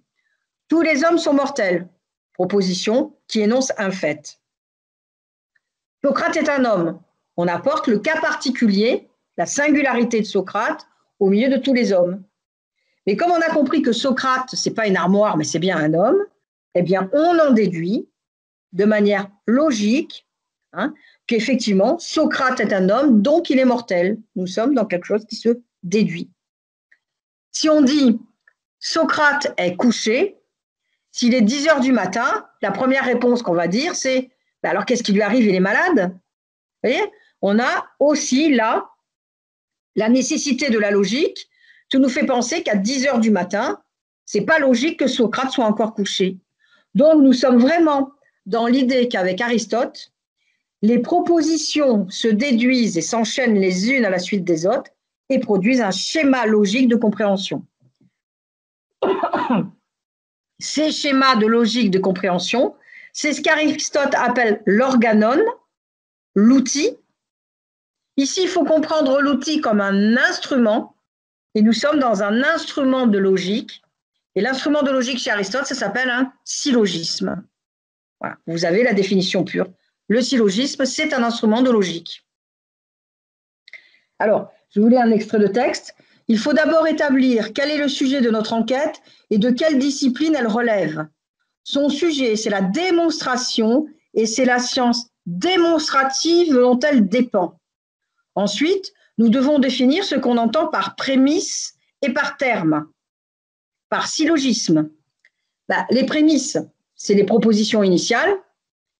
tous les hommes sont mortels. Proposition qui énonce un fait. Socrate est un homme. On apporte le cas particulier, la singularité de Socrate, au milieu de tous les hommes. Mais comme on a compris que Socrate, ce n'est pas une armoire, mais c'est bien un homme, eh bien, on en déduit de manière logique qu'effectivement, Socrate est un homme, donc il est mortel. Nous sommes dans quelque chose qui se déduit. Si on dit Socrate est couché, s'il est 10 heures du matin, la première réponse qu'on va dire, c'est alors qu'est-ce qui lui arrive, il est malade? Vous voyez, on a aussi là la nécessité de la logique qui nous fait penser qu'à 10 heures du matin, ce n'est pas logique que Socrate soit encore couché. Donc nous sommes vraiment dans l'idée qu'avec Aristote, les propositions se déduisent et s'enchaînent les unes à la suite des autres et produisent un schéma logique de compréhension. ces schémas de logique de compréhension, c'est ce qu'Aristote appelle l'organon, l'outil. Ici, il faut comprendre l'outil comme un instrument, et nous sommes dans un instrument de logique. Et l'instrument de logique chez Aristote, ça s'appelle un syllogisme. Voilà, vous avez la définition pure. Le syllogisme, c'est un instrument de logique. Alors, je vous lis un extrait de texte. Il faut d'abord établir quel est le sujet de notre enquête et de quelle discipline elle relève. Son sujet, c'est la démonstration et c'est la science démonstrative dont elle dépend. Ensuite, nous devons définir ce qu'on entend par prémisse et par terme, par syllogisme. Les prémices, c'est les propositions initiales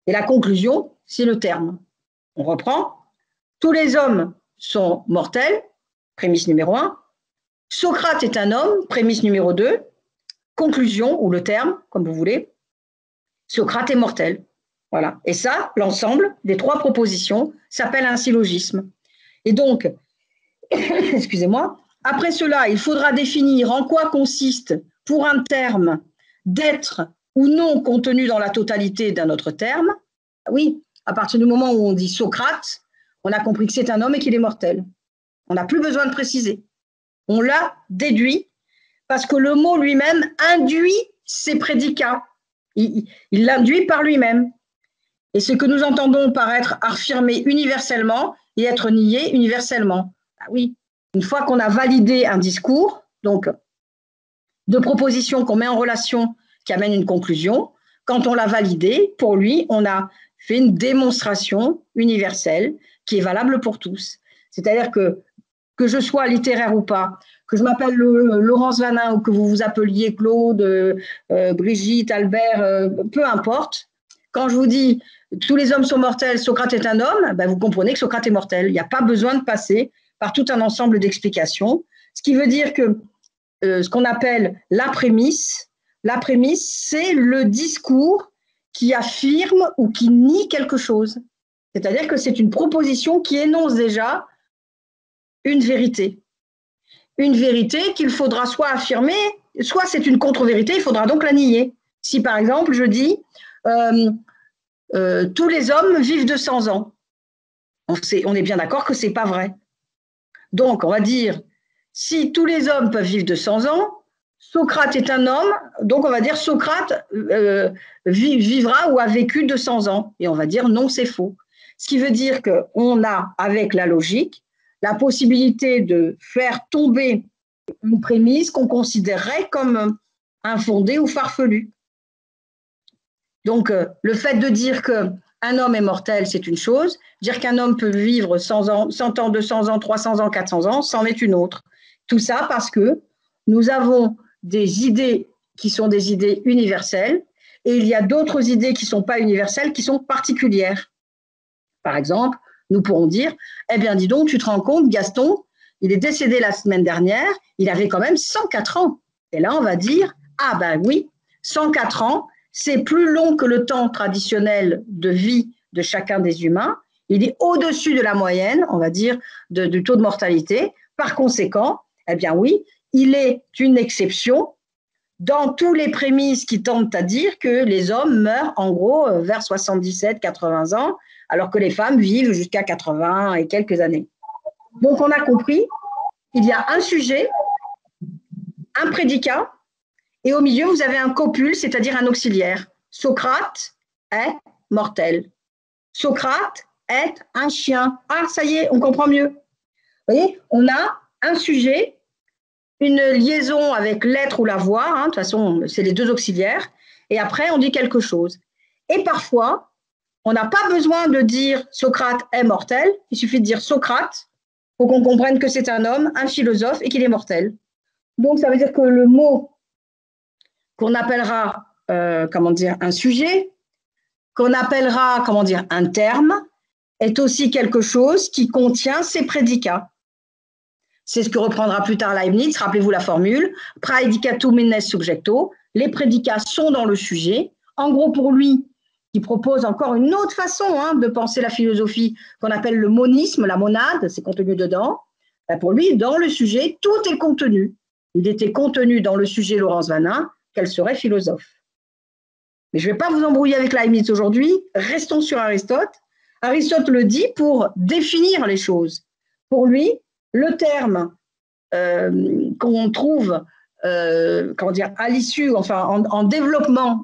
et la conclusion, c'est le terme. On reprend. Tous les hommes sont mortels, prémisse numéro 1. Socrate est un homme, prémisse numéro 2. Conclusion, ou le terme, comme vous voulez. Socrate est mortel. Voilà. Et ça, l'ensemble des 3 propositions s'appelle un syllogisme. Et donc, excusez-moi, après cela, il faudra définir en quoi consiste, pour un terme, d'être ou non contenu dans la totalité d'un autre terme. Oui, à partir du moment où on dit Socrate, on a compris que c'est un homme et qu'il est mortel. On n'a plus besoin de préciser. On l'a déduit parce que le mot lui-même induit ses prédicats. Il l'induit par lui-même. Et ce que nous entendons par être affirmé universellement et être nié universellement. Oui, une fois qu'on a validé un discours, donc de propositions qu'on met en relation qui amène une conclusion, quand on l'a validé, pour lui, on a fait une démonstration universelle qui est valable pour tous. C'est-à-dire que je sois littéraire ou pas, que je m'appelle Laurence Vanin ou que vous vous appeliez Claude, Brigitte, Albert, peu importe, quand je vous dis tous les hommes sont mortels, Socrate est un homme, ben vous comprenez que Socrate est mortel. Il n'y a pas besoin de passer par tout un ensemble d'explications. Ce qui veut dire que ce qu'on appelle la prémisse, c'est le discours qui affirme ou qui nie quelque chose. C'est-à-dire que c'est une proposition qui énonce déjà une vérité. Une vérité qu'il faudra soit affirmer, soit c'est une contre-vérité, il faudra donc la nier. Si par exemple je dis tous les hommes vivent de 100 ans, on est bien d'accord que ce n'est pas vrai. Donc on va dire, si tous les hommes peuvent vivre de 100 ans, Socrate est un homme, donc on va dire Socrate vivra ou a vécu 200 ans. Et on va dire non, c'est faux. Ce qui veut dire qu'on a, avec la logique, la possibilité de faire tomber une prémisse qu'on considérerait comme infondée ou farfelue. Donc, le fait de dire qu'un homme est mortel, c'est une chose. Dire qu'un homme peut vivre 100 ans, 100 ans, 200 ans, 300 ans, 400 ans, c'en est une autre. Tout ça parce que nous avons des idées qui sont des idées universelles et il y a d'autres idées qui ne sont pas universelles, qui sont particulières. Par exemple, nous pourrons dire, eh bien, dis donc, tu te rends compte, Gaston, il est décédé la semaine dernière, il avait quand même 104 ans. Et là, on va dire, ah ben oui, 104 ans, c'est plus long que le temps traditionnel de vie de chacun des humains. Il est au-dessus de la moyenne, on va dire, du taux de mortalité. Par conséquent, eh bien oui, il est une exception dans tous les prémices qui tendent à dire que les hommes meurent en gros vers 77-80 ans, alors que les femmes vivent jusqu'à 80 et quelques années. Donc on a compris, il y a un sujet, un prédicat, et au milieu, vous avez un copule, c'est-à-dire un auxiliaire. Socrate est mortel. Socrate est un chien. Ah, ça y est, on comprend mieux. Vous voyez, on a un sujet, une liaison avec l'être ou la voix, de toute façon, c'est les deux auxiliaires, et après, on dit quelque chose. Et parfois, on n'a pas besoin de dire Socrate est mortel, il suffit de dire Socrate pour qu'on comprenne que c'est un homme, un philosophe, et qu'il est mortel. Donc, ça veut dire que le mot qu'on appellera un sujet, qu'on appellera un terme, est aussi quelque chose qui contient ses prédicats. C'est ce que reprendra plus tard Leibniz, rappelez-vous la formule, praedicatum innes subjecto, les prédicats sont dans le sujet. En gros, pour lui, il propose encore une autre façon de penser la philosophie qu'on appelle le monisme, la monade, c'est contenu dedans. Pour lui, dans le sujet, tout est contenu. il était contenu dans le sujet Laurence Vanin, qu'elle serait philosophe. Mais je ne vais pas vous embrouiller avec Leibniz aujourd'hui, restons sur Aristote. Aristote le dit pour définir les choses. Pour lui, le terme qu'on trouve comment dire, à l'issue, enfin en développement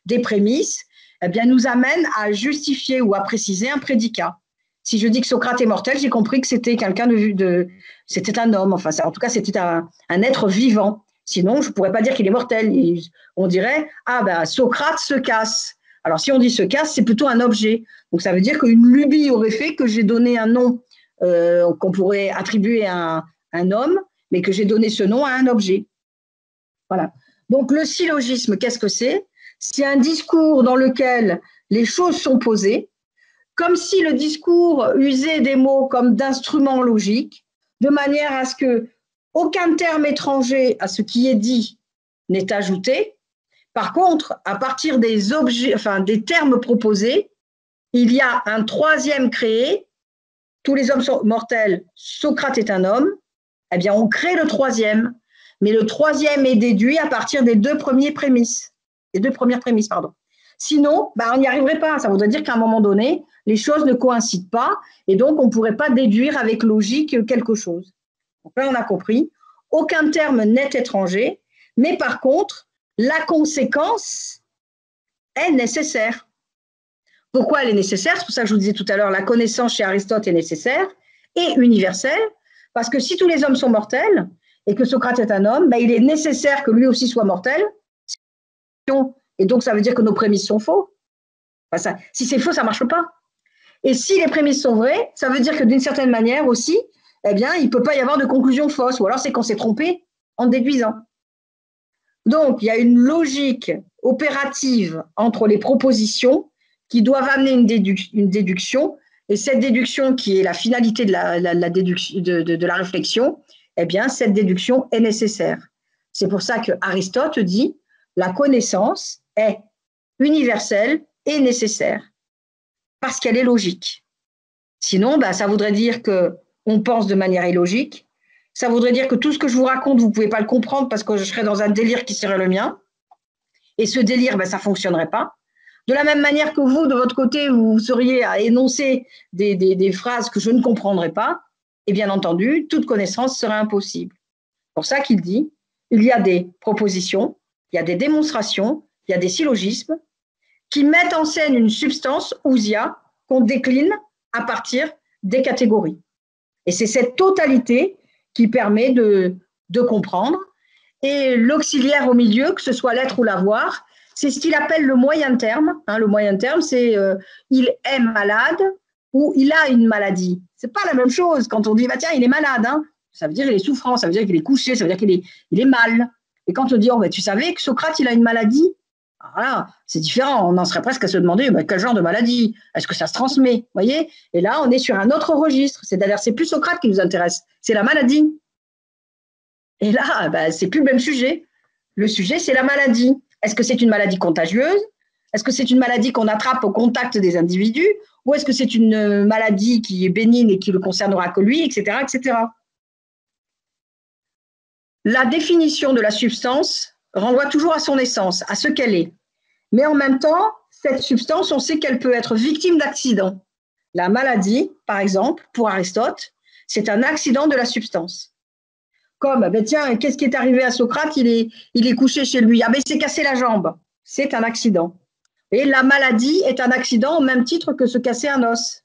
des prémices, eh bien, nous amène à justifier ou à préciser un prédicat. Si je dis que Socrate est mortel, j'ai compris que c'était quelqu'un c'était un homme, enfin, en tout cas, c'était un être vivant. Sinon, je ne pourrais pas dire qu'il est mortel. On dirait, ah ben, Socrate se casse. Alors, si on dit se casse, c'est plutôt un objet. Donc, ça veut dire qu'une lubie aurait fait que j'ai donné un nom qu'on pourrait attribuer à un homme, mais que j'ai donné ce nom à un objet. Voilà. Donc, le syllogisme, qu'est-ce que c'est? C'est un discours dans lequel les choses sont posées, comme si le discours usait des mots comme d'instruments logiques, de manière à ce que aucun terme étranger à ce qui est dit n'est ajouté. Par contre, à partir des objets, enfin des termes proposés, il y a un troisième créé. Tous les hommes sont mortels, Socrate est un homme. Eh bien, on crée le troisième, mais le troisième est déduit à partir des deux premières prémices. Sinon, on n'y arriverait pas. Ça voudrait dire qu'à un moment donné, les choses ne coïncident pas et donc on ne pourrait pas déduire avec logique quelque chose. Donc là, on a compris, aucun terme n'est étranger, mais par contre, la conséquence est nécessaire. Pourquoi elle est nécessaire? C'est pour ça que je vous disais tout à l'heure, la connaissance chez Aristote est nécessaire et universelle, parce que si tous les hommes sont mortels et que Socrate est un homme, il est nécessaire que lui aussi soit mortel. Et donc, ça veut dire que nos prémices sont faux. Enfin, si c'est faux, ça ne marche pas. Et si les prémices sont vraies, ça veut dire que d'une certaine manière aussi, eh bien, il ne peut pas y avoir de conclusion fausse. Ou alors, c'est qu'on s'est trompé en déduisant. Donc, il y a une logique opérative entre les propositions qui doivent amener une déduction. Et cette déduction, qui est la finalité de la réflexion, eh bien, cette déduction est nécessaire. C'est pour ça que Aristote dit la connaissance est universelle et nécessaire, parce qu'elle est logique. Sinon, ça voudrait dire qu'on pense de manière illogique. Ça voudrait dire que tout ce que je vous raconte, vous ne pouvez pas le comprendre parce que je serais dans un délire qui serait le mien. Et ce délire, ça ne fonctionnerait pas. De la même manière que vous, de votre côté, vous seriez à énoncer des phrases que je ne comprendrais pas, et bien entendu, toute connaissance serait impossible. C'est pour ça qu'il dit, il y a des propositions, il y a des démonstrations, il y a des syllogismes qui mettent en scène une substance, ousia, qu'on décline à partir des catégories. Et c'est cette totalité qui permet de comprendre. Et l'auxiliaire au milieu, que ce soit l'être ou l'avoir, c'est ce qu'il appelle le moyen terme. Le moyen terme, c'est il est malade ou il a une maladie. Ce n'est pas la même chose quand on dit tiens, il est malade. Ça veut dire qu'il est souffrant, ça veut dire qu'il est couché, ça veut dire qu'il est mal. Et quand on dit tu savais que Socrate, il a une maladie? Alors là, c'est différent. On en serait presque à se demander quel genre de maladie? Est-ce que ça se transmet? Voyez? Et là, on est sur un autre registre. C'est-à-dire, c'est plus Socrate qui nous intéresse, c'est la maladie. Et là, c'est plus le même sujet. Le sujet, c'est la maladie. Est-ce que c'est une maladie contagieuse? Est-ce que c'est une maladie qu'on attrape au contact des individus? Ou est-ce que c'est une maladie qui est bénigne et qui ne le concernera que lui, etc., etc. La définition de la substance renvoie toujours à son essence, à ce qu'elle est. Mais en même temps, cette substance, on sait qu'elle peut être victime d'accidents. La maladie, par exemple, pour Aristote, c'est un accident de la substance. Comme, tiens, qu'est-ce qui est arrivé à Socrate? Il est couché chez lui. Il s'est cassé la jambe. C'est un accident. Et la maladie est un accident au même titre que se casser un os.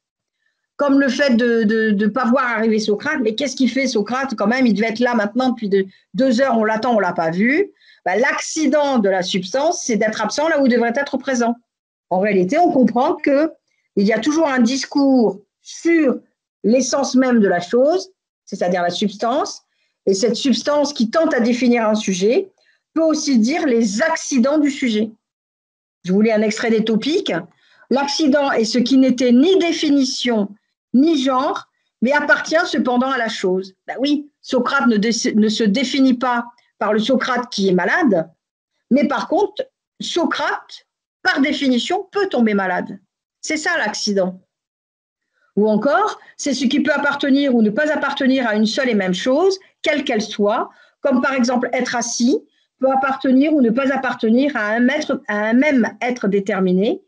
Comme le fait de ne pas voir arriver Socrate. Mais qu'est-ce qu'il fait, Socrate? Quand même, il devait être là maintenant depuis 2 heures, on l'attend, on ne l'a pas vu. L'accident de la substance, c'est d'être absent là où il devrait être présent. En réalité, on comprend qu'il y a toujours un discours sur l'essence même de la chose, c'est-à-dire la substance, et cette substance qui tente à définir un sujet peut aussi dire les accidents du sujet. Je vous lis un extrait des Topiques. L'accident est ce qui n'était ni définition, ni genre, mais appartient cependant à la chose. Oui, Socrate ne se définit pas par le Socrate qui est malade, mais par contre, Socrate, par définition, peut tomber malade. C'est ça l'accident. Ou encore, c'est ce qui peut appartenir ou ne pas appartenir à une seule et même chose, quelle qu'elle soit, comme par exemple être assis, peut appartenir ou ne pas appartenir à un même être déterminé,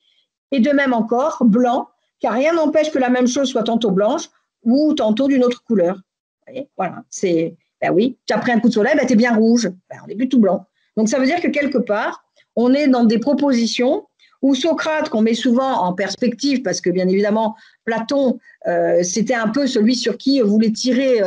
et de même encore blanc, car rien n'empêche que la même chose soit tantôt blanche ou tantôt d'une autre couleur. Vous voyez, voilà, c'est, ben oui, tu as pris un coup de soleil, ben tu es bien rouge, ben on n'est plus tout blanc. Donc ça veut dire que quelque part, on est dans des propositions où Socrate, qu'on met souvent en perspective, parce que bien évidemment, Platon, c'était un peu celui sur qui voulait tirer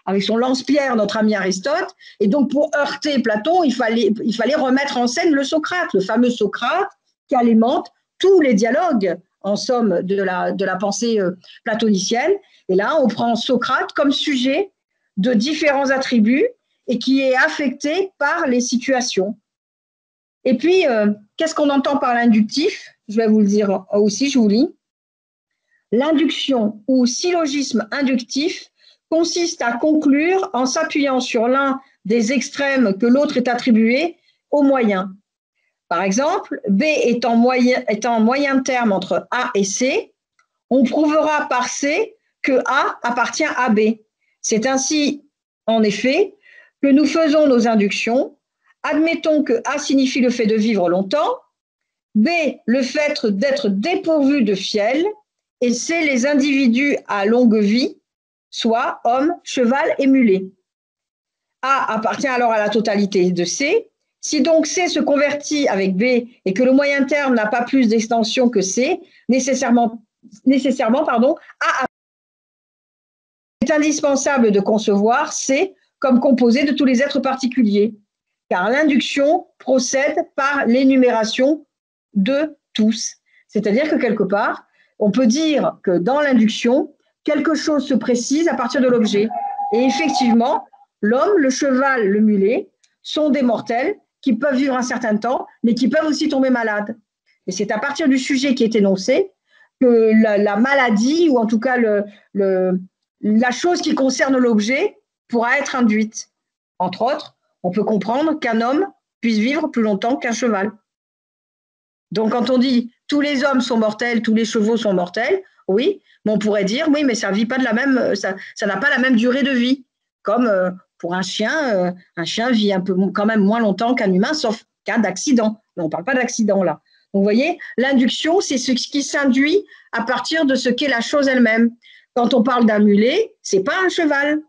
avec son lance-pierre notre ami Aristote, et donc pour heurter Platon, il fallait remettre en scène le Socrate, le fameux Socrate qui alimente tous les dialogues, en somme, de la pensée platonicienne. Et là, on prend Socrate comme sujet de différents attributs et qui est affecté par les situations. Et puis, qu'est-ce qu'on entend par l'inductif? Je vais vous le dire aussi, je vous lis. L'induction ou syllogisme inductif consiste à conclure en s'appuyant sur l'un des extrêmes que l'autre est attribué au moyen. Par exemple, B étant moyen terme entre A et C, on prouvera par C que A appartient à B. C'est ainsi, en effet, que nous faisons nos inductions. Admettons que A signifie le fait de vivre longtemps, B, le fait d'être dépourvu de fiel, et C, les individus à longue vie, soit homme, cheval et mulet. A appartient alors à la totalité de C. Si donc C se convertit avec B et que le moyen terme n'a pas plus d'extension que C, nécessairement, A est indispensable de concevoir C comme composé de tous les êtres particuliers, car l'induction procède par l'énumération de tous. C'est-à-dire que quelque part, on peut dire que dans l'induction, quelque chose se précise à partir de l'objet. Et effectivement, l'homme, le cheval, le mulet sont des mortels qui peuvent vivre un certain temps, mais qui peuvent aussi tomber malades. Et c'est à partir du sujet qui est énoncé que la maladie, ou en tout cas la chose qui concerne l'objet, pourra être induite. Entre autres, on peut comprendre qu'un homme puisse vivre plus longtemps qu'un cheval. Donc, quand on dit tous les hommes sont mortels, tous les chevaux sont mortels, oui, mais on pourrait dire oui, mais ça vit pas de la même, ça n'a pas la même durée de vie. Comme pour un chien vit un peu quand même moins longtemps qu'un humain, sauf cas d'accident. Mais on ne parle pas d'accident là. Donc, vous voyez, l'induction, c'est ce qui s'induit à partir de ce qu'est la chose elle-même. Quand on parle d'un mulet, c'est pas un cheval.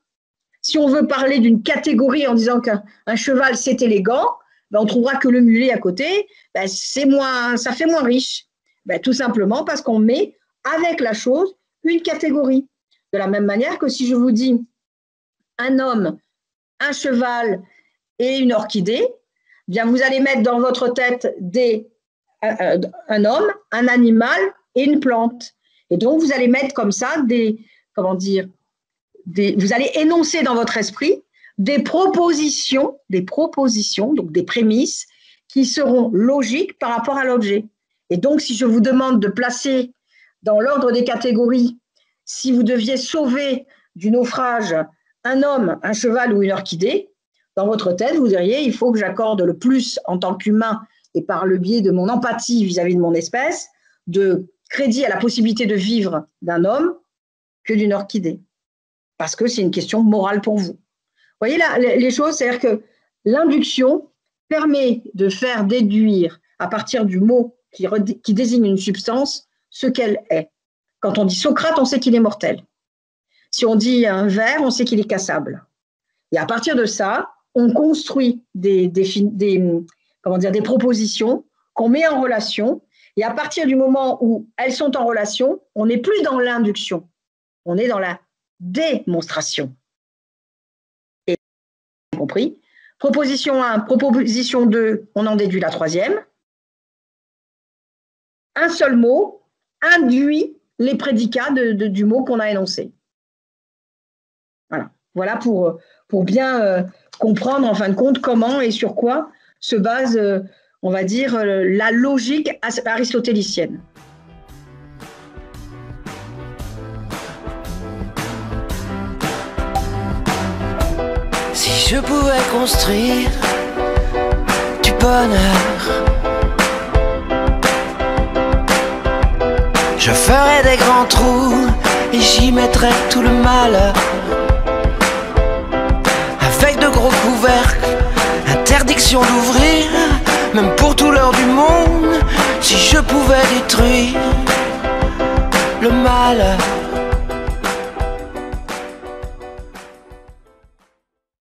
Si on veut parler d'une catégorie en disant qu'un cheval, c'est élégant, ben on trouvera que le mulet à côté, ben ça fait moins riche. Ben tout simplement parce qu'on met avec la chose une catégorie. De la même manière que si je vous dis un homme, un cheval et une orchidée, bien vous allez mettre dans votre tête un homme, un animal et une plante. Et donc, vous allez mettre comme ça vous allez énoncer dans votre esprit des propositions, donc des prémices qui seront logiques par rapport à l'objet. Et donc, si je vous demande de placer dans l'ordre des catégories, si vous deviez sauver du naufrage un homme, un cheval ou une orchidée, dans votre tête, vous diriez, il faut que j'accorde le plus en tant qu'humain et par le biais de mon empathie vis-à-vis de mon espèce, de crédit à la possibilité de vivre d'un homme que d'une orchidée. Parce que c'est une question morale pour vous. Vous voyez là, les choses, c'est-à-dire que l'induction permet de faire déduire à partir du mot qui désigne une substance ce qu'elle est. Quand on dit Socrate, on sait qu'il est mortel. Si on dit un verre, on sait qu'il est cassable. Et à partir de ça, on construit des propositions qu'on met en relation. Et à partir du moment où elles sont en relation, on n'est plus dans l'induction, on est dans la démonstration. Et compris. Proposition 1, proposition 2, on en déduit la troisième. Un seul mot induit les prédicats du mot qu'on a énoncé. Voilà pour bien comprendre en fin de compte comment et sur quoi se base, on va dire, la logique aristotélicienne. Si je pouvais construire du bonheur, je ferais des grands trous et j'y mettrais tout le malheur. Avec de gros l'impression d'ouvrir, même pour tout l'heure du monde. Si je pouvais détruire le mal